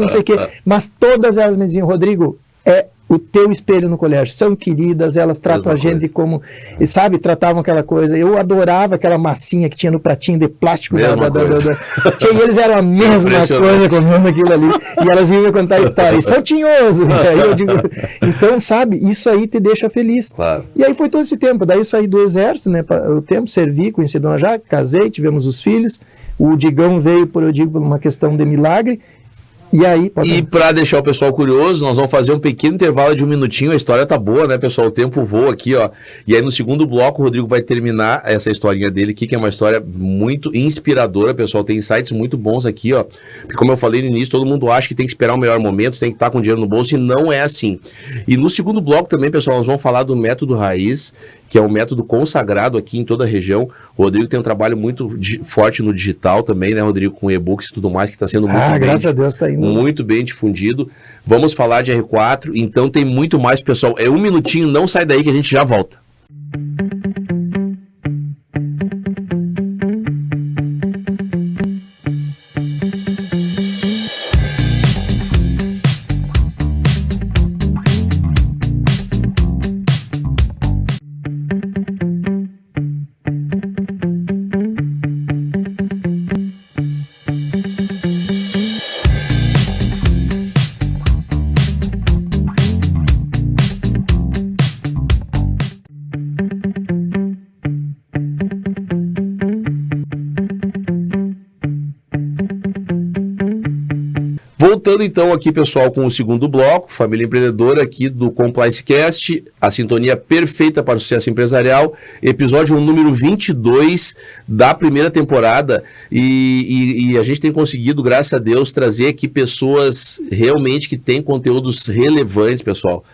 não sei o quê. Mas todas elas me diziam, Rodrigo, o teu espelho no colégio, são queridas, elas tratam a gente como, sabe, tratavam aquela coisa. Eu adorava aquela massinha que tinha no pratinho de plástico. E eles eram a mesma coisa comendo aquilo ali. E elas vinham me contar a história. E são tinhosos. Aí eu digo, então, sabe, isso aí te deixa feliz. Claro. E aí foi todo esse tempo. Daí eu saí do exército, né, o tempo, servi, conheci a Dona Jaque, casei, tivemos os filhos. O Digão veio, por uma questão de milagre. E para deixar o pessoal curioso, nós vamos fazer um pequeno intervalo de 1 minutinho. A história tá boa, né, pessoal? O tempo voa aqui, ó. E aí no segundo bloco o Rodrigo vai terminar essa historinha dele aqui, que é uma história muito inspiradora, pessoal. Tem insights muito bons aqui, ó. Porque como eu falei no início, todo mundo acha que tem que esperar o melhor momento, tem que estar com dinheiro no bolso, e não é assim. E no segundo bloco também, pessoal, nós vamos falar do método raiz, que é um método consagrado aqui em toda a região. O Rodrigo tem um trabalho muito forte no digital também, né, Rodrigo, com e-books e tudo mais, que está sendo graças a Deus está indo muito bem difundido. Vamos falar de R4, então tem muito mais, pessoal. É 1 minutinho, não sai daí que a gente já volta. Voltando então aqui, pessoal, com o segundo bloco, Família Empreendedora aqui do CompliceCast, a sintonia perfeita para o sucesso empresarial, episódio número 22 da primeira temporada, e a gente tem conseguido, graças a Deus, trazer aqui pessoas realmente que têm conteúdos relevantes, pessoal.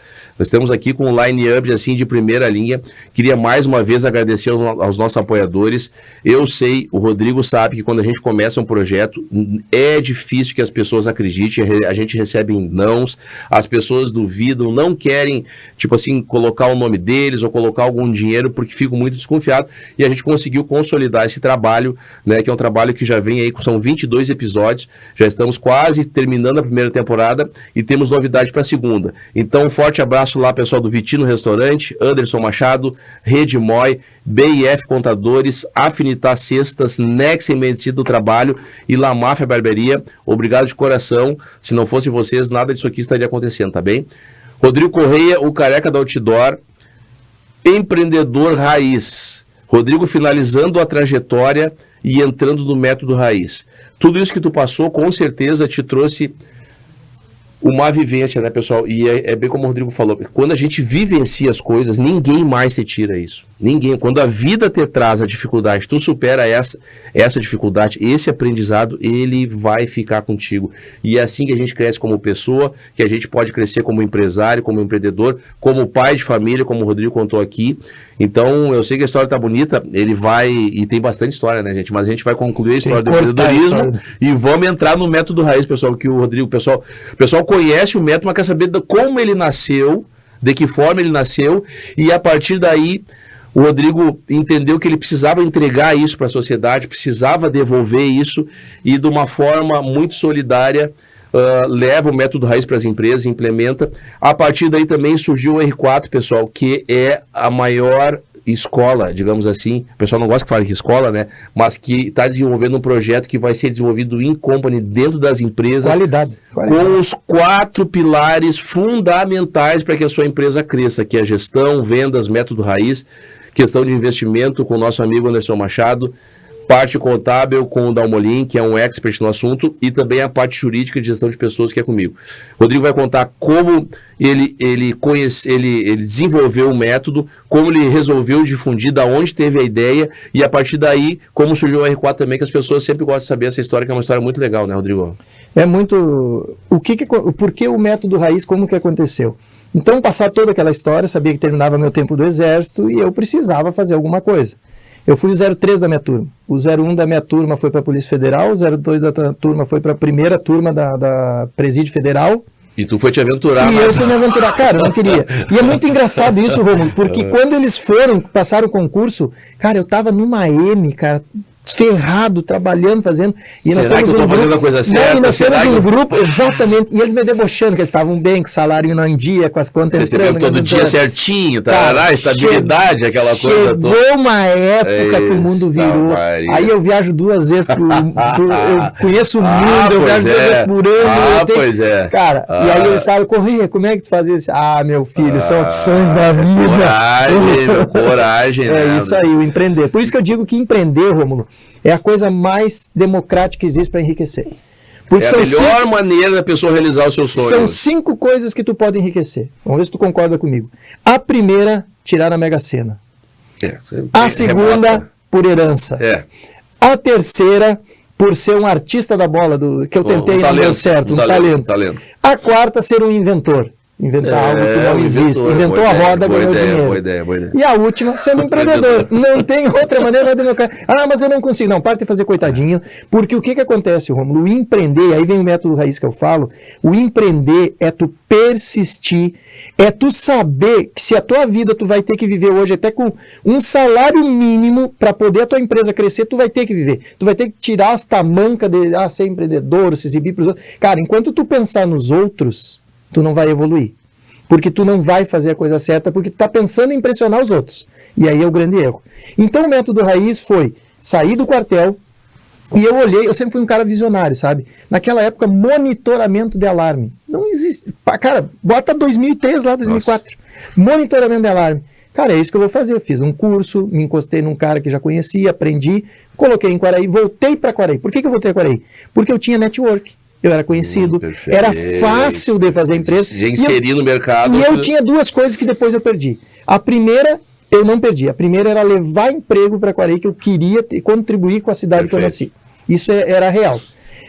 Nós estamos aqui com um line-up assim, de primeira linha. Queria mais uma vez agradecer aos nossos apoiadores. Eu sei, o Rodrigo sabe que quando a gente começa um projeto, é difícil que as pessoas acreditem, a gente recebe nãos, as pessoas duvidam, não querem, tipo assim, colocar o nome deles ou colocar algum dinheiro porque ficam muito desconfiados. E a gente conseguiu consolidar esse trabalho, né, que é um trabalho que já vem aí, são 22 episódios, já estamos quase terminando a primeira temporada e temos novidade para a segunda. Então, um forte abraço lá, pessoal do Vitino Restaurante, Anderson Machado, Rede Moi, BIF Contadores, Afinitar Cestas, Nexen Medicina do Trabalho e La Máfia Barbearia. Obrigado de coração. Se não fosse vocês, nada disso aqui estaria acontecendo, tá bem? Rodrigo Correia, o careca da Outdoor, empreendedor raiz. Rodrigo finalizando a trajetória e entrando no método raiz. Tudo isso que tu passou, com certeza, te trouxe uma vivência, né, pessoal? E é bem como o Rodrigo falou, quando a gente vivencia as coisas, ninguém mais te tira isso. Ninguém. Quando a vida te traz a dificuldade, tu supera essa dificuldade, esse aprendizado, ele vai ficar contigo. E é assim que a gente cresce como pessoa, que a gente pode crescer como empresário, como empreendedor, como pai de família, como o Rodrigo contou aqui. Então, eu sei que a história tá bonita, ele vai, e tem bastante história, né, gente? Mas a gente vai concluir a história do empreendedorismo e vamos entrar no método raiz, pessoal, que o Rodrigo, pessoal conhece o método, mas quer saber como ele nasceu, de que forma ele nasceu, e a partir daí o Rodrigo entendeu que ele precisava entregar isso para a sociedade, precisava devolver isso, e de uma forma muito solidária leva o método raiz para as empresas, implementa. A partir daí também surgiu o R4, pessoal, que é a maior escola, digamos assim, o pessoal não gosta que fale que escola, né, mas que está desenvolvendo um projeto que vai ser desenvolvido in company dentro das empresas, qualidade. Com os 4 pilares fundamentais para que a sua empresa cresça, que é gestão, vendas, método raiz, questão de investimento com o nosso amigo Anderson Machado, parte contábil com o Dalmolin, que é um expert no assunto, e também a parte jurídica de gestão de pessoas, que é comigo. Rodrigo vai contar como ele desenvolveu o método, como ele resolveu difundir, da onde teve a ideia, e a partir daí, como surgiu o R4 também, que as pessoas sempre gostam de saber essa história, que é uma história muito legal, né, Rodrigo? É muito... Por que o método raiz, como que aconteceu? Então, passar toda aquela história, sabia que terminava meu tempo do exército e eu precisava fazer alguma coisa. Eu fui o 03 da minha turma. O 01 da minha turma foi para a Polícia Federal, o 02 da turma foi para a primeira turma da Presídio Federal. E tu foi te aventurar. E eu fui me aventurar. Cara, eu não queria. E é muito engraçado isso, Romulo, porque quando eles passaram o concurso, cara, eu tava numa M, cara, ferrado, trabalhando, fazendo. E será nós que eu estou fazendo a coisa certa? Não, e nós temos um grupo, exatamente, e eles me debochando, que eles estavam bem, com salário não em dia, com as contas recebendo todo dia certinho, tá? Estabilidade, aquela coisa toda. Chegou uma época que o mundo virou. Aí eu viajo 2 vezes eu conheço o mundo, eu viajo 2 vezes por ano. Pois é. Cara, e aí eles sabem, Correia, como é que tu faz isso? Ah, meu filho, são opções da vida. Coragem, né? É isso aí, o empreender. Por isso que eu digo que empreender, Rômulo, é a coisa mais democrática que existe para enriquecer. Porque é a melhor maneira da pessoa realizar o seu sonho. São 5 coisas que tu pode enriquecer. Vamos ver se tu concorda comigo. A primeira, tirar na Mega Sena. A segunda, por herança. A terceira, por ser um artista da bola, que eu tentei e não deu certo, um talento. A quarta, ser um inventor. Inventar algo que não existe. Inventou a roda, ganhou dinheiro. Boa ideia. E a última, sendo empreendedor. Não tem outra maneira mais democrática. Ah, mas eu não consigo. Não, para de fazer coitadinho. Porque o que acontece, Rômulo? O empreender, aí vem o método raiz que eu falo, o empreender é tu persistir, é tu saber que se a tua vida tu vai ter que viver hoje até com um salário mínimo para poder a tua empresa crescer, tu vai ter que viver. Tu vai ter que tirar as tamancas de ser empreendedor, se exibir para os outros. Cara, enquanto tu pensar nos outros, tu não vai evoluir. Porque tu não vai fazer a coisa certa, porque tu está pensando em impressionar os outros. E aí é o grande erro. Então o método raiz foi sair do quartel, e eu olhei, eu sempre fui um cara visionário, sabe? Naquela época, monitoramento de alarme. Não existe. Cara, bota 2003 lá, 2004. Nossa. Monitoramento de alarme. Cara, é isso que eu vou fazer. Fiz um curso, me encostei num cara que já conhecia, aprendi, coloquei em Quaraí, voltei para Quaraí. Por que eu voltei a Quaraí? Porque eu tinha network. Eu era conhecido, era fácil de fazer empresa. Já inseri no mercado. E eu tinha 2 coisas que depois eu perdi. A primeira, eu não perdi. A primeira era levar emprego para Quaraí, que eu queria contribuir com a cidade que eu nasci. Isso era real.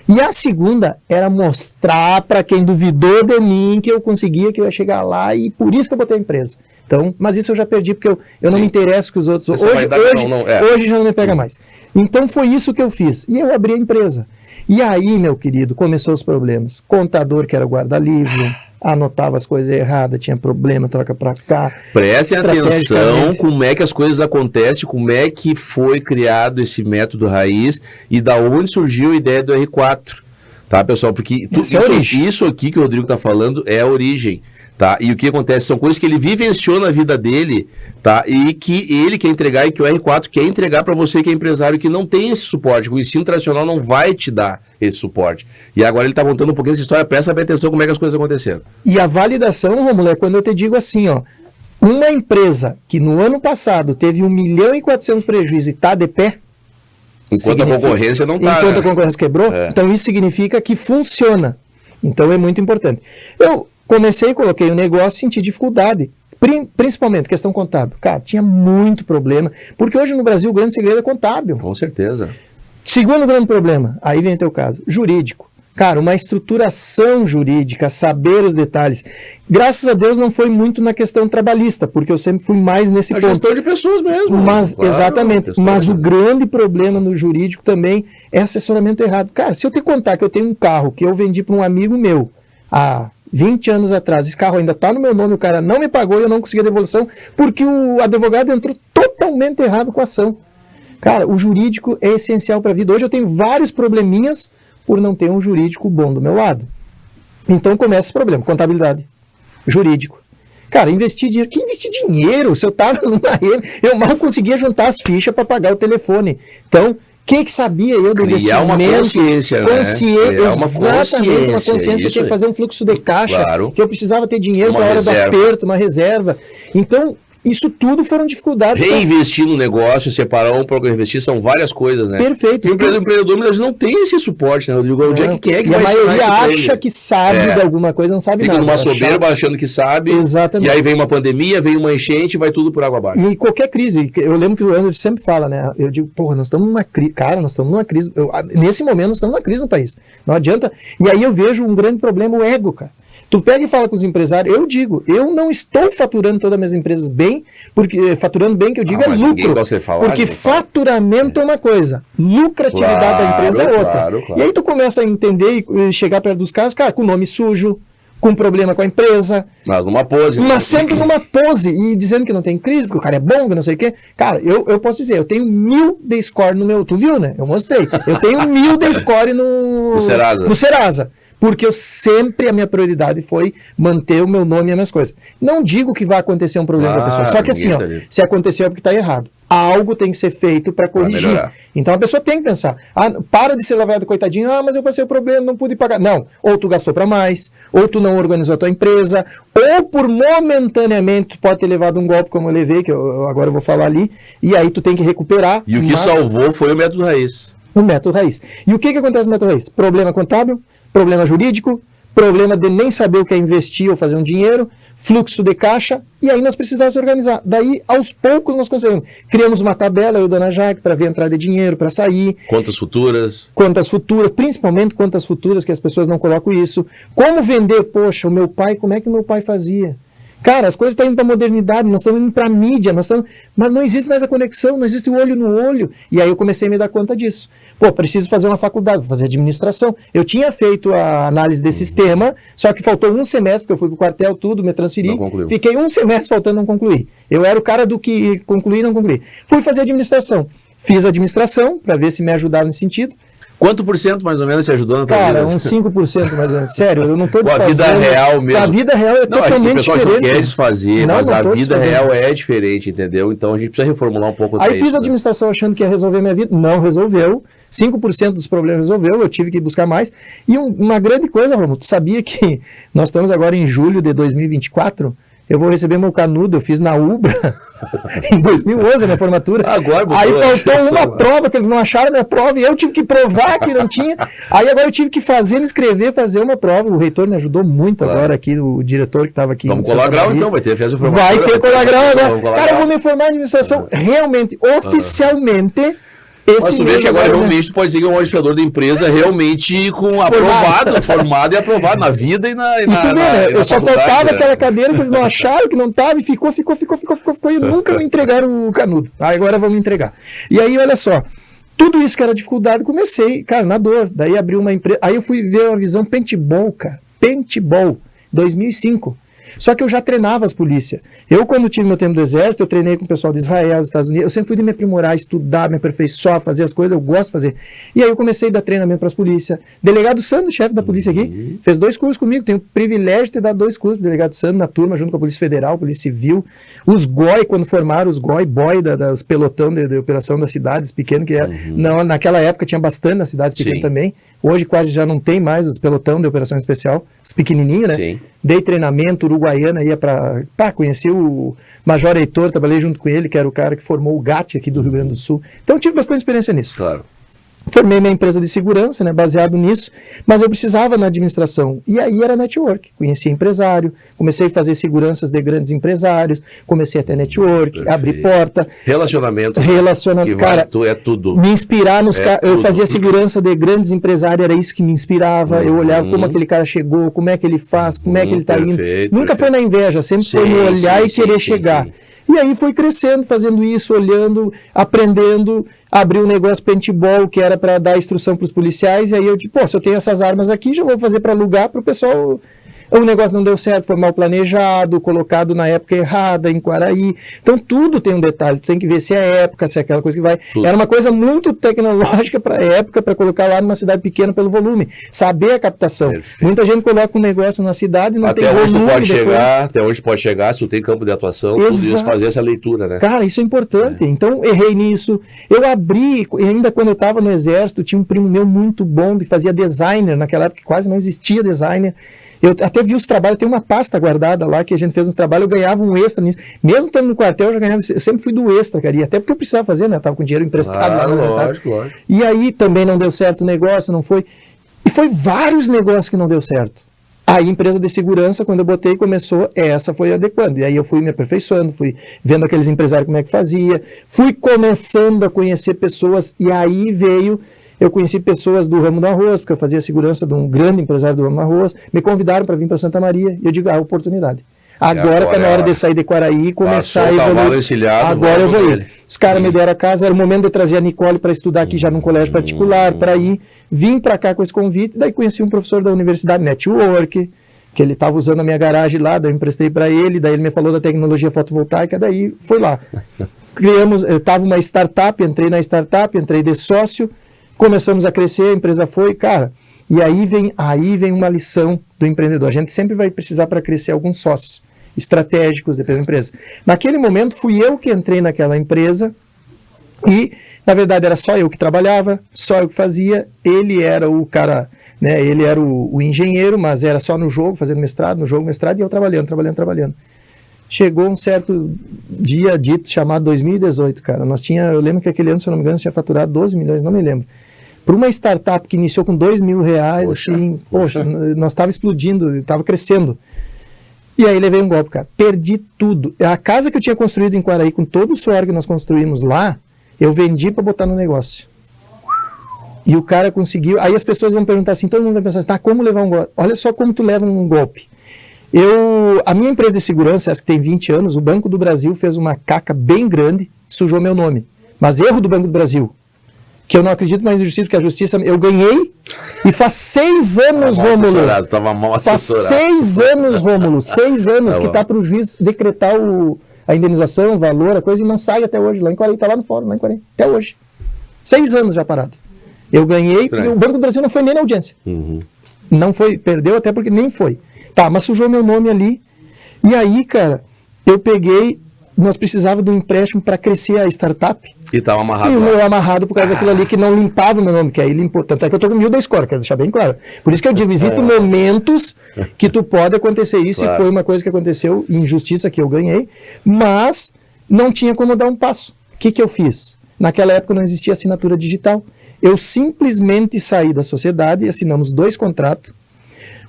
E a segunda era mostrar para quem duvidou de mim que eu conseguia, que eu ia chegar lá, e por isso que eu botei a empresa. Então, mas isso eu já perdi, porque eu não me interesso com os outros. Hoje já não me pega mais. Então foi isso que eu fiz. E eu abri a empresa. E aí, meu querido, começou os problemas. Contador que era guarda-livro, anotava as coisas erradas, tinha problema, troca para cá. Prestem atenção como é que as coisas acontecem, como é que foi criado esse método raiz e da onde surgiu a ideia do R4. Tá, pessoal? Porque isso aqui que o Rodrigo está falando é a origem. Tá? E o que acontece são coisas que ele vivenciou na vida dele, tá? E que ele quer entregar e que o R4 quer entregar para você que é empresário que não tem esse suporte. O ensino tradicional não vai te dar esse suporte. E agora ele está contando um pouquinho dessa história, presta bem atenção como é que as coisas aconteceram. E a validação, Romulo, é quando eu te digo assim, ó, uma empresa que no ano passado teve 1.400.000 prejuízo e está de pé, enquanto a concorrência não está. Enquanto a concorrência quebrou, então isso significa que funciona. Então é muito importante. Eu comecei, coloquei o negócio, senti dificuldade, principalmente questão contábil. Cara, tinha muito problema, porque hoje no Brasil o grande segredo é contábil. Com certeza. Segundo grande problema, aí vem o teu caso, jurídico. Cara, uma estruturação jurídica, saber os detalhes. Graças a Deus não foi muito na questão trabalhista, porque eu sempre fui mais nesse ponto. Gestão de pessoas mesmo. Mas, claro, exatamente. Mas o grande problema no jurídico também é assessoramento errado. Cara, se eu te contar que eu tenho um carro que eu vendi para um amigo meu há 20 anos atrás, esse carro ainda está no meu nome, o cara não me pagou e eu não consegui a devolução, porque o advogado entrou totalmente errado com a ação. Cara, o jurídico é essencial para a vida. Hoje eu tenho vários probleminhas por não ter um jurídico bom do meu lado. Então começa esse problema, contabilidade, jurídico. Cara, investir dinheiro, que investir dinheiro? Se eu estava numa rede, eu mal conseguia juntar as fichas para pagar o telefone. Então, o que sabia eu do investimento? Criar uma consciência, né? Exatamente, uma consciência que eu tinha que fazer um fluxo de caixa, claro, que eu precisava ter dinheiro para a hora do aperto, uma reserva. Então, isso tudo foram dificuldades. Reinvestir no negócio, separar um para investir, são várias coisas, né? Perfeito. E o empreendedor muitas vezes não tem esse suporte, né, Rodrigo? Onde é que é que vai ensinar? A maioria acha que sabe de alguma coisa, não sabe nada. Fica numa soberba achando que sabe. Exatamente. E aí vem uma pandemia, vem uma enchente, vai tudo por água abaixo. E qualquer crise, eu lembro que o Anderson sempre fala, né? Eu digo, porra, nós estamos numa crise. Cara, nós estamos numa crise. Nesse momento, nós estamos numa crise no país. Não adianta. E aí eu vejo um grande problema, o ego, cara. Tu pega e fala com os empresários, eu digo, eu não estou faturando todas as minhas empresas bem, porque faturando bem que eu digo é lucro, porque faturamento é uma coisa, lucratividade da empresa é outra. Claro. E aí tu começa a entender e chegar perto dos caras, cara, com nome sujo, com problema com a empresa. Mas numa pose. Mas sempre numa pose, e dizendo que não tem crise, porque o cara é bom, que não sei o quê. Cara, eu posso dizer, eu tenho 1000 de score no meu, tu viu, né? Eu mostrei. Eu tenho 1000 de score no Serasa. Porque a minha prioridade foi manter o meu nome e as minhas coisas. Não digo que vai acontecer um problema para a pessoa, só que assim, ó, se aconteceu é porque está errado. Algo tem que ser feito para corrigir. Então a pessoa tem que pensar, para de ser lavado coitadinho, mas eu passei o problema, não pude pagar. Não, ou tu gastou para mais, ou tu não organizou a tua empresa, ou por momentaneamente tu pode ter levado um golpe como eu levei, que agora eu vou falar ali, e aí tu tem que recuperar. E o que salvou foi o método raiz. O método raiz. E o que acontece no método raiz? Problema contábil, problema jurídico, problema de nem saber o que é investir ou fazer um dinheiro, fluxo de caixa, e aí nós precisamos se organizar. Daí, aos poucos, nós conseguimos. Criamos uma tabela, eu e a Dona Jaque, para ver a entrada de dinheiro, para sair. Contas futuras, principalmente contas futuras, que as pessoas não colocam isso. Como vender? Poxa, como é que o meu pai fazia? Cara, as coisas estão indo para a modernidade, nós estamos indo para a mídia, mas não existe mais a conexão, não existe o olho no olho. E aí eu comecei a me dar conta disso. Preciso fazer uma faculdade, vou fazer administração. Eu tinha feito a análise de sistema, só que faltou um semestre, porque eu fui para o quartel, tudo, me transferi. Fiquei um semestre faltando, não concluí. Eu era o cara do que concluí e não concluí. Fui fazer administração. Fiz administração, para ver se me ajudava nesse sentido. Quanto por cento, mais ou menos, você ajudou na tua vida? Cara, uns 5% mais ou menos. Sério, eu não estou desfazendo. A vida real mesmo. A vida real é totalmente diferente. O pessoal quer desfazer, mas a vida real é diferente, entendeu? Então a gente precisa reformular um pouco. Aí fiz a administração achando que ia resolver minha vida. Não resolveu. 5% dos problemas resolveu, eu tive que buscar mais. E uma grande coisa, Romulo, tu sabia que nós estamos agora em julho de 2024? Eu vou receber meu canudo, eu fiz na Ubra em 2011, minha formatura. Aí faltou uma prova, que eles não acharam minha prova, e eu tive que provar que não tinha. Aí agora eu tive que fazer uma prova. O reitor me ajudou muito agora aqui, o diretor que estava aqui. Vamos colar grau então, vai ter festa formatura. Vai ter colar grau agora. Cara, eu vou me formar em administração realmente, oficialmente, Mas tu vê que agora realmente tu pode dizer que é um administrador da empresa realmente formado e aprovado na vida e na eu só faltava aquela cadeira que eles não acharam, que não estava, e ficou, e nunca me entregaram o canudo. Agora vamos entregar. E aí, olha só, tudo isso que era dificuldade, comecei, cara, na dor. Daí abri uma empresa, aí eu fui ver uma visão paintball, cara, paintball, 2005. Só que eu já treinava as polícias. Eu, quando tive meu tempo do exército, eu treinei com o pessoal de Israel, dos Estados Unidos. Eu sempre fui de me aprimorar, estudar, me aperfeiçoar, fazer as coisas, eu gosto de fazer. E aí eu comecei a dar treinamento para as polícias. Delegado Sandro, chefe da polícia aqui, fez 2 cursos comigo. Tenho o privilégio de ter dado 2 cursos pro delegado Sandro na turma, junto com a Polícia Federal, Polícia Civil. Os GOI, quando formaram os GOI, dos pelotão de operação das cidades pequenas, que era, não, naquela época tinha bastante nas cidades pequenas também. Hoje quase já não tem mais os pelotão de operação especial, os pequenininhos, né? Sim. Dei treinamento, Uruguaiana, ia para conhecer o Major Heitor, trabalhei junto com ele, que era o cara que formou o GAT aqui do Rio Grande do Sul. Então eu tive bastante experiência nisso. Claro. Formei minha empresa de segurança, né, baseado nisso, mas eu precisava na administração. E aí era network. Conheci empresário, comecei a fazer seguranças de grandes empresários, comecei a ter network, abrir porta. Relacionamento. Que cara, é tudo. Me inspirar nos caras. Eu fazia segurança de grandes empresários, era isso que me inspirava. Eu olhava como aquele cara chegou, como é que ele faz, como é que ele está indo. Nunca foi na inveja, sempre foi no olhar e querer chegar. E aí foi crescendo, fazendo isso, olhando, aprendendo, abri um negócio paintball que era para dar instrução para os policiais, e aí eu disse, se eu tenho essas armas aqui, já vou fazer para alugar para o pessoal. O negócio não deu certo, foi mal planejado, colocado na época errada, em Quaraí. Então tudo tem um detalhe, tu tem que ver se é época, se é aquela coisa que vai. Tudo. Era uma coisa muito tecnológica para a época, para colocar lá numa cidade pequena pelo volume. Saber a captação. Perfeito. Muita gente coloca um negócio na cidade e não tem volume. Até onde pode chegar, se tu tem campo de atuação, tudo isso, fazer essa leitura, né? Cara, isso é importante. Então errei nisso. Eu abri, ainda quando eu estava no exército, tinha um primo meu muito bom que fazia designer, naquela época quase não existia designer. Eu até vi os trabalhos, tem uma pasta guardada lá que a gente fez uns trabalhos, eu ganhava um extra nisso. Mesmo estando no quartel, eu já ganhava, eu sempre fui do extra, cara, e até porque eu precisava fazer, né? Eu tava com dinheiro emprestado lá. Lógico. E aí também não deu certo o negócio, não foi. E foi vários negócios que não deu certo. Aí, empresa de segurança, quando eu botei, começou, essa foi adequando. E aí eu fui me aperfeiçoando, fui vendo aqueles empresários como é que fazia, fui começando a conhecer pessoas, e aí veio. Eu conheci pessoas do ramo do arroz, porque eu fazia segurança de um grande empresário do ramo do arroz, me convidaram para vir para Santa Maria, e eu digo, oportunidade. Agora está na hora de sair de Quaraí e começar a evoluir. Agora eu vou ir. Os caras me deram a casa, era o momento de eu trazer a Nicole para estudar aqui já num colégio particular, para ir, vim para cá com esse convite, daí conheci um professor da Universidade Network, que ele estava usando a minha garagem lá, daí eu emprestei para ele, daí ele me falou da tecnologia fotovoltaica, daí foi lá. Criamos, eu estava uma startup, entrei na startup, entrei de sócio, começamos a crescer, a empresa foi, cara, e aí vem uma lição do empreendedor. A gente sempre vai precisar para crescer alguns sócios estratégicos dentro da empresa. Naquele momento fui eu que entrei naquela empresa e, na verdade, era só eu que trabalhava, só eu que fazia, ele era o cara, né, ele era o engenheiro, mas era só no jogo, fazendo mestrado, e eu trabalhando. Chegou um certo dia dito chamado 2018, cara. Eu lembro que aquele ano, se eu não me engano, tinha faturado 12 milhões, não me lembro. Para uma startup que iniciou com R$2 mil, nós estava explodindo, estava crescendo. E aí levei um golpe, cara. Perdi tudo. A casa que eu tinha construído em Quaraí, com todo o suor que nós construímos lá, eu vendi para botar no negócio. E o cara conseguiu. Aí as pessoas vão perguntar assim, todo mundo vai pensar assim, como levar um golpe? Olha só como tu leva um golpe. A minha empresa de segurança, essa que tem 20 anos, o Banco do Brasil fez uma caca bem grande, sujou meu nome. Mas erro do Banco do Brasil, que eu não acredito mais em justiça, porque a justiça, eu ganhei, e faz 6 anos, Rômulo. Estava mal assessorado. Faz 6 anos, Rômulo, 6 anos que está para o juiz decretar a indenização, o valor, a coisa, e não sai até hoje. Lá em Quaraí, está lá no fórum, lá em Quaraí, até hoje. 6 anos já parado. Eu ganhei, e o Banco do Brasil não foi nem na audiência. Não foi, perdeu até porque nem foi. Tá, mas sujou meu nome ali. E aí, cara, eu peguei, nós precisávamos de um empréstimo para crescer a startup. E estava amarrado. E o meu amarrado por causa daquilo ali que não limpava o meu nome, que aí limpou. Tanto é que eu estou com 1000 da score, quero deixar bem claro. Por isso que eu digo, existem momentos que tu pode acontecer isso, claro. E foi uma coisa que aconteceu, injustiça que eu ganhei, mas não tinha como dar um passo. O que eu fiz? Naquela época não existia assinatura digital. Eu simplesmente saí da sociedade e assinamos 2 contratos.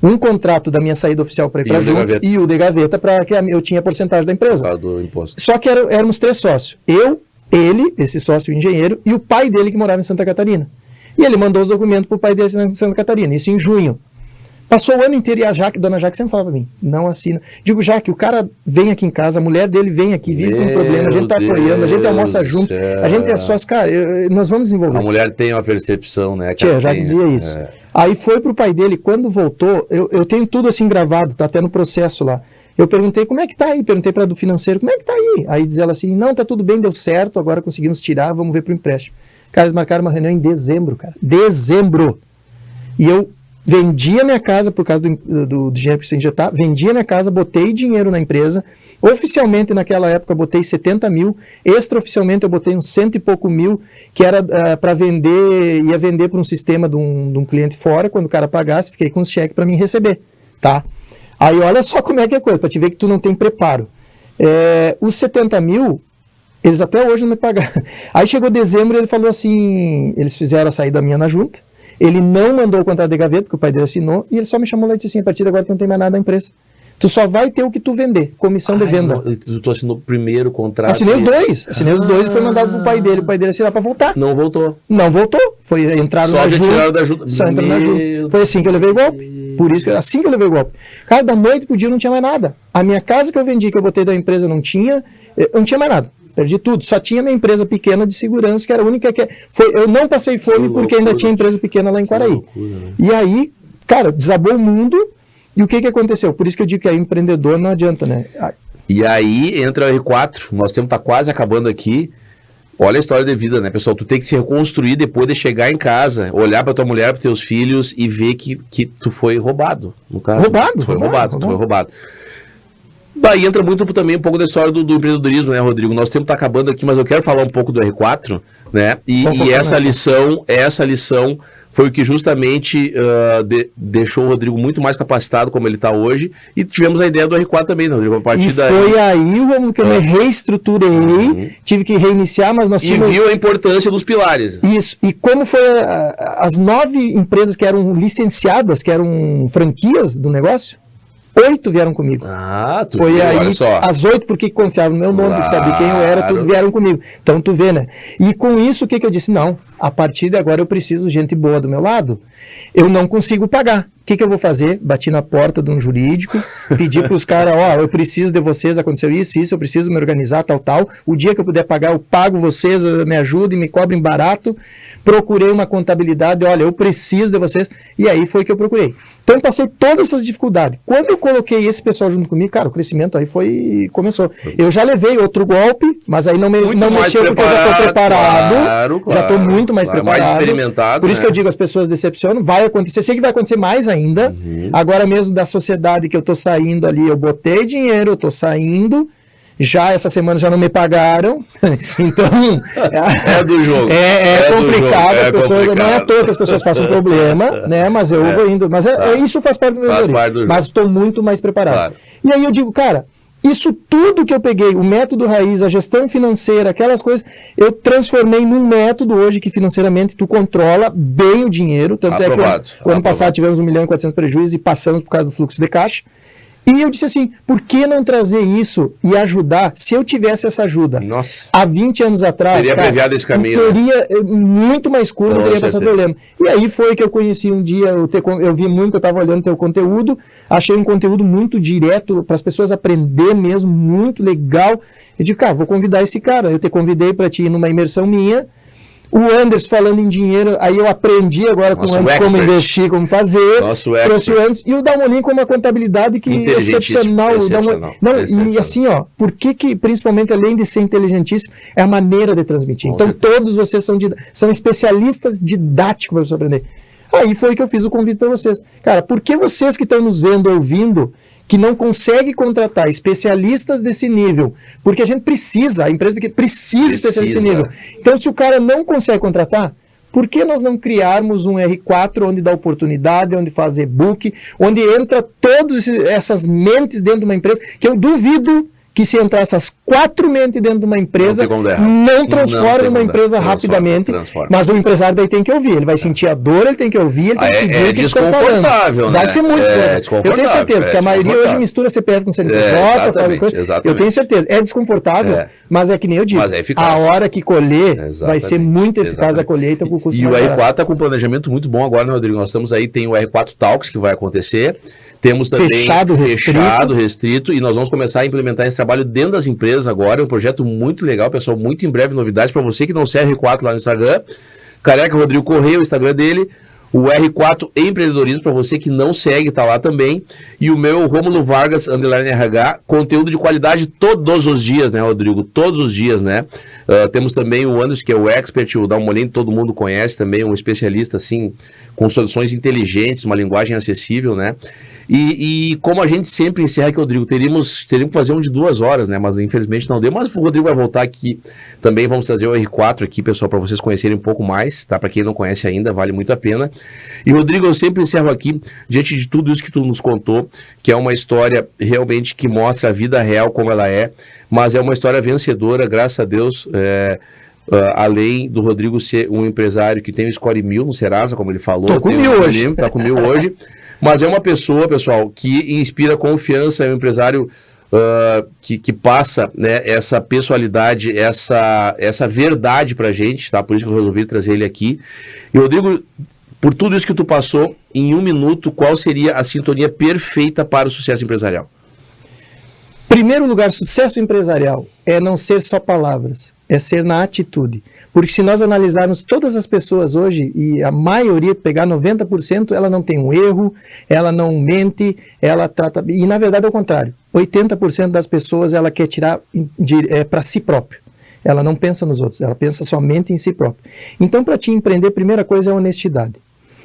Um contrato da minha saída oficial para ir para junto e o de gaveta para que eu tinha porcentagem da empresa. Do imposto. Só que éramos 3 sócios. Eu, ele, esse sócio engenheiro, e o pai dele que morava em Santa Catarina. E ele mandou os documentos para o pai dele em Santa Catarina, isso em junho. Passou o ano inteiro e a dona Jaque sempre falava para mim, não assina. Digo, Jaque, o cara vem aqui em casa, a mulher dele vem aqui, vive com um problema, a gente tá apoiando, a gente almoça junto, a gente é sócio, cara, nós vamos desenvolver. A mulher tem uma percepção, né? Tia, já dizia isso. Aí foi pro pai dele, quando voltou, eu tenho tudo assim gravado, tá até no processo lá. Eu perguntei, como é que tá aí? Perguntei para do financeiro, como é que tá aí? Aí diz ela assim, não, tá tudo bem, deu certo, agora conseguimos tirar, vamos ver pro empréstimo. Cara, eles marcaram uma reunião em dezembro, cara. Dezembro! E eu vendi a minha casa por causa do dinheiro que você injetar, vendi a minha casa, botei dinheiro na empresa, oficialmente naquela época botei 70 mil, extraoficialmente eu botei uns 100 e pouco mil, que era para vender, ia vender para um sistema de um cliente fora, quando o cara pagasse, fiquei com os cheques para mim receber, tá? Aí olha só como é que é coisa, para te ver que tu não tem preparo. Os 70 mil, eles até hoje não me pagaram. Aí chegou dezembro e ele falou assim, eles fizeram a saída minha na junta, ele não mandou o contrato de gaveta, porque o pai dele assinou, e ele só me chamou lá e disse assim, a partir de agora tu não tem mais nada da empresa. Tu só vai ter o que tu vender, comissão de venda. Tu assinou o primeiro contrato? Assinei os dois e foi mandado pro pai dele. O pai dele assinar para voltar. Não voltou. Não voltou. Entraram na junta. Só entraram na junta. Foi assim que eu levei o golpe. Por isso que assim que eu levei o golpe. Cara, da noite pro dia não tinha mais nada. A minha casa que eu vendi, que eu botei da empresa, eu não tinha mais nada. Perdi tudo. Só tinha minha empresa pequena de segurança, que era a única que... eu não passei fome porque ainda tinha empresa pequena lá em Quaraí. E aí, cara, desabou o mundo. E o que aconteceu? Por isso que eu digo que é empreendedor, não adianta, né? E aí entra o R4, nosso tempo tá quase acabando aqui. Olha a história de vida, né, pessoal? Tu tem que se reconstruir depois de chegar em casa, olhar pra tua mulher, pros teus filhos e ver que tu foi roubado, no caso. Tu foi roubado. Daí entra muito também um pouco da história do empreendedorismo, né, Rodrigo? Nosso tempo tá acabando aqui, mas eu quero falar um pouco do R4, né? E essa lição foi o que justamente deixou o Rodrigo muito mais capacitado como ele está hoje, e tivemos a ideia do R4 também, né, Rodrigo? A partir daí... Foi aí, Romulo, que eu me reestruturei, tive que reiniciar, mas nós tínhamos... E viu a importância dos pilares. Isso, e como foi as 9 empresas que eram licenciadas, que eram franquias do negócio, 8 vieram comigo. Tu foi viu, aí, olha só. As 8 porque confiavam no meu nome, porque sabia quem eu era, tudo vieram comigo. Então tu vê, né? E com isso, o que eu disse? Não, a partir de agora eu preciso de gente boa do meu lado. Eu não consigo pagar. O que eu vou fazer? Bati na porta de um jurídico, pedi para os caras, eu preciso de vocês, aconteceu isso, eu preciso me organizar, tal. O dia que eu puder pagar, eu pago vocês, me ajudem, me cobrem barato. Procurei uma contabilidade, olha, eu preciso de vocês. E aí foi que eu procurei. Então eu passei todas essas dificuldades. Quando eu coloquei esse pessoal junto comigo, cara, o crescimento aí começou. Eu já levei outro golpe, mas aí não mexeu porque eu já estou preparado. Claro. Já estou muito mais preparado. Mais experimentado. Por isso que eu digo, as pessoas decepcionam, vai acontecer, sei que vai acontecer mais ainda. Agora mesmo da sociedade que eu estou saindo ali, eu botei dinheiro, eu estou saindo. Já essa semana já não me pagaram, então é do jogo. É complicado, as pessoas, não é à toa que as pessoas passam problema, né? Mas eu vou indo, mas isso faz parte do meu jogo. Mas estou muito mais preparado. Claro. E aí eu digo, cara, isso tudo que eu peguei, o método raiz, a gestão financeira, aquelas coisas, eu transformei num método hoje que financeiramente tu controla bem o dinheiro, tanto é que o ano passado tivemos 1.400.000 prejuízos e passamos por causa do fluxo de caixa. E eu disse assim, por que não trazer isso e ajudar? Se eu tivesse essa ajuda, há 20 anos atrás, teria abreviado esse caminho, teria muito mais curto, não teria passado problema. E aí foi que eu conheci um dia, eu vi muito, eu estava olhando teu conteúdo, achei um conteúdo muito direto, para as pessoas aprender mesmo, muito legal. Eu digo, cara, vou convidar esse cara. Eu te convidei para ti ir numa imersão minha. O Anderson falando em dinheiro, aí eu aprendi agora com o Anderson como investir, como fazer. Trouxe o Anderson. E o Dalmolin com uma contabilidade que é excepcional. E assim, por que principalmente além de ser inteligentíssimo, é a maneira de transmitir. Então todos vocês são especialistas didáticos para você aprender. Aí foi que eu fiz o convite para vocês. Cara, por que vocês que estão nos vendo, ouvindo, que não consegue contratar especialistas desse nível, porque a gente precisa, a empresa precisa especialistas desse nível. Então, se o cara não consegue contratar, por que nós não criarmos um R4 onde dá oportunidade, onde faz e-book, onde entra todas essas mentes dentro de uma empresa, que eu duvido que se entrasse as 4 mentes dentro de uma empresa, não transforma uma empresa rapidamente, mas o empresário daí tem que ouvir, ele vai sentir a dor, ele tem que ouvir, ele tem que seguir o que estão falando. Vai ser muito desconfortável. Eu tenho certeza, porque a maioria hoje mistura CPF com CNPJ, faz as coisas. Eu tenho certeza, é desconfortável, mas é que nem eu digo, a hora que colher, vai ser muito eficaz a colheita com o custo mais barato. E o R4 está com um planejamento muito bom agora, né, Rodrigo? Nós estamos aí, tem o R4 Talks que vai acontecer, temos também fechado, restrito, e nós vamos começar a implementar esse trabalho dentro das empresas agora, é um projeto muito legal, pessoal, muito em breve novidades para você que não segue R4 lá no Instagram, Careca Rodrigo Correia, o Instagram dele, o R4 Empreendedorismo, para você que não segue, tá lá também, e o meu Rômulo Vargas, _RH, conteúdo de qualidade todos os dias, né, Rodrigo? Todos os dias, né? Temos também o Anderson, que é o expert, o Dalmolin, todo mundo conhece também, um especialista, assim, com soluções inteligentes, uma linguagem acessível, né? E como a gente sempre encerra aqui, Rodrigo, teríamos que fazer um de 2 horas, né? Mas infelizmente não deu. Mas o Rodrigo vai voltar aqui também. Vamos trazer o R4 aqui, pessoal, para vocês conhecerem um pouco mais, tá? Para quem não conhece ainda, vale muito a pena. E, Rodrigo, eu sempre encerro aqui, diante de tudo isso que tu nos contou, que é uma história realmente que mostra a vida real como ela é, mas é uma história vencedora, graças a Deus. Além do Rodrigo ser um empresário que tem o score 1000 no Serasa, como ele falou. Tô com 1000 hoje. Tá com 1000 hoje. Mas é uma pessoa, pessoal, que inspira confiança, é um empresário que passa, né, essa pessoalidade, essa verdade pra gente, tá? Por isso que eu resolvi trazer ele aqui. E, Rodrigo, por tudo isso que tu passou, em 1 minuto, qual seria a sintonia perfeita para o sucesso empresarial? Primeiro lugar, sucesso empresarial é não ser só palavras, é ser na atitude. Porque se nós analisarmos todas as pessoas hoje, e a maioria, pegar 90%, ela não tem um erro, ela não mente, ela trata... E na verdade é o contrário. 80% das pessoas ela quer tirar para si próprio. Ela não pensa nos outros, ela pensa somente em si próprio. Então, para te empreender, primeira coisa é a honestidade.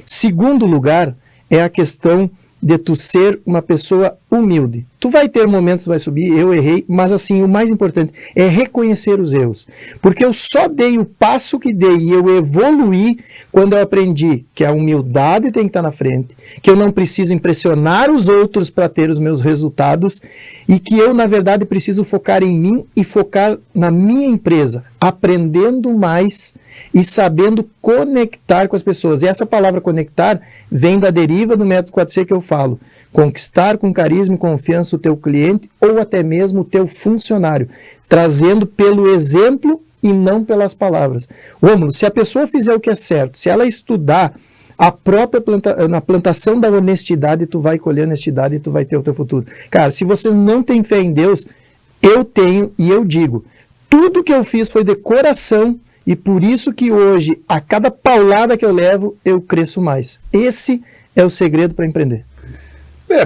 Segundo lugar, é a questão de tu ser uma pessoa humilde. Tu vai ter momentos que vai subir, eu errei, mas assim, o mais importante é reconhecer os erros. Porque eu só dei o passo que dei e eu evoluí quando eu aprendi que a humildade tem que estar na frente, que eu não preciso impressionar os outros para ter os meus resultados e que eu, na verdade, preciso focar em mim e focar na minha empresa, aprendendo mais e sabendo conectar com as pessoas. E essa palavra conectar vem da deriva do método 4C que eu falo. Conquistar com carisma e confiança o teu cliente ou até mesmo o teu funcionário, trazendo pelo exemplo e não pelas palavras. Rômulo, se a pessoa fizer o que é certo, se ela estudar na plantação da honestidade, tu vai colher honestidade e tu vai ter o teu futuro. Cara, se vocês não têm fé em Deus, eu tenho e eu digo, tudo que eu fiz foi de coração e por isso que hoje, a cada paulada que eu levo, eu cresço mais. Esse é o segredo para empreender.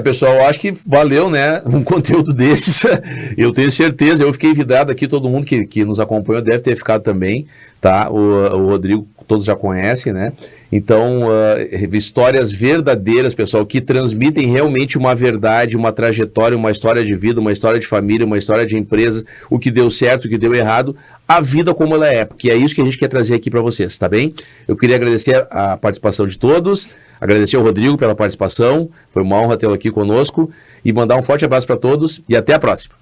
Pessoal, acho que valeu, né, um conteúdo desses, eu tenho certeza, eu fiquei vidrado aqui, todo mundo que nos acompanhou deve ter ficado também, tá, o Rodrigo todos já conhecem, né, então, histórias verdadeiras, pessoal, que transmitem realmente uma verdade, uma trajetória, uma história de vida, uma história de família, uma história de empresa, o que deu certo, o que deu errado, a vida como ela é, porque é isso que a gente quer trazer aqui para vocês, tá bem? Eu queria agradecer a participação de todos, agradecer ao Rodrigo pela participação, foi uma honra tê-lo aqui conosco, e mandar um forte abraço para todos, e até a próxima.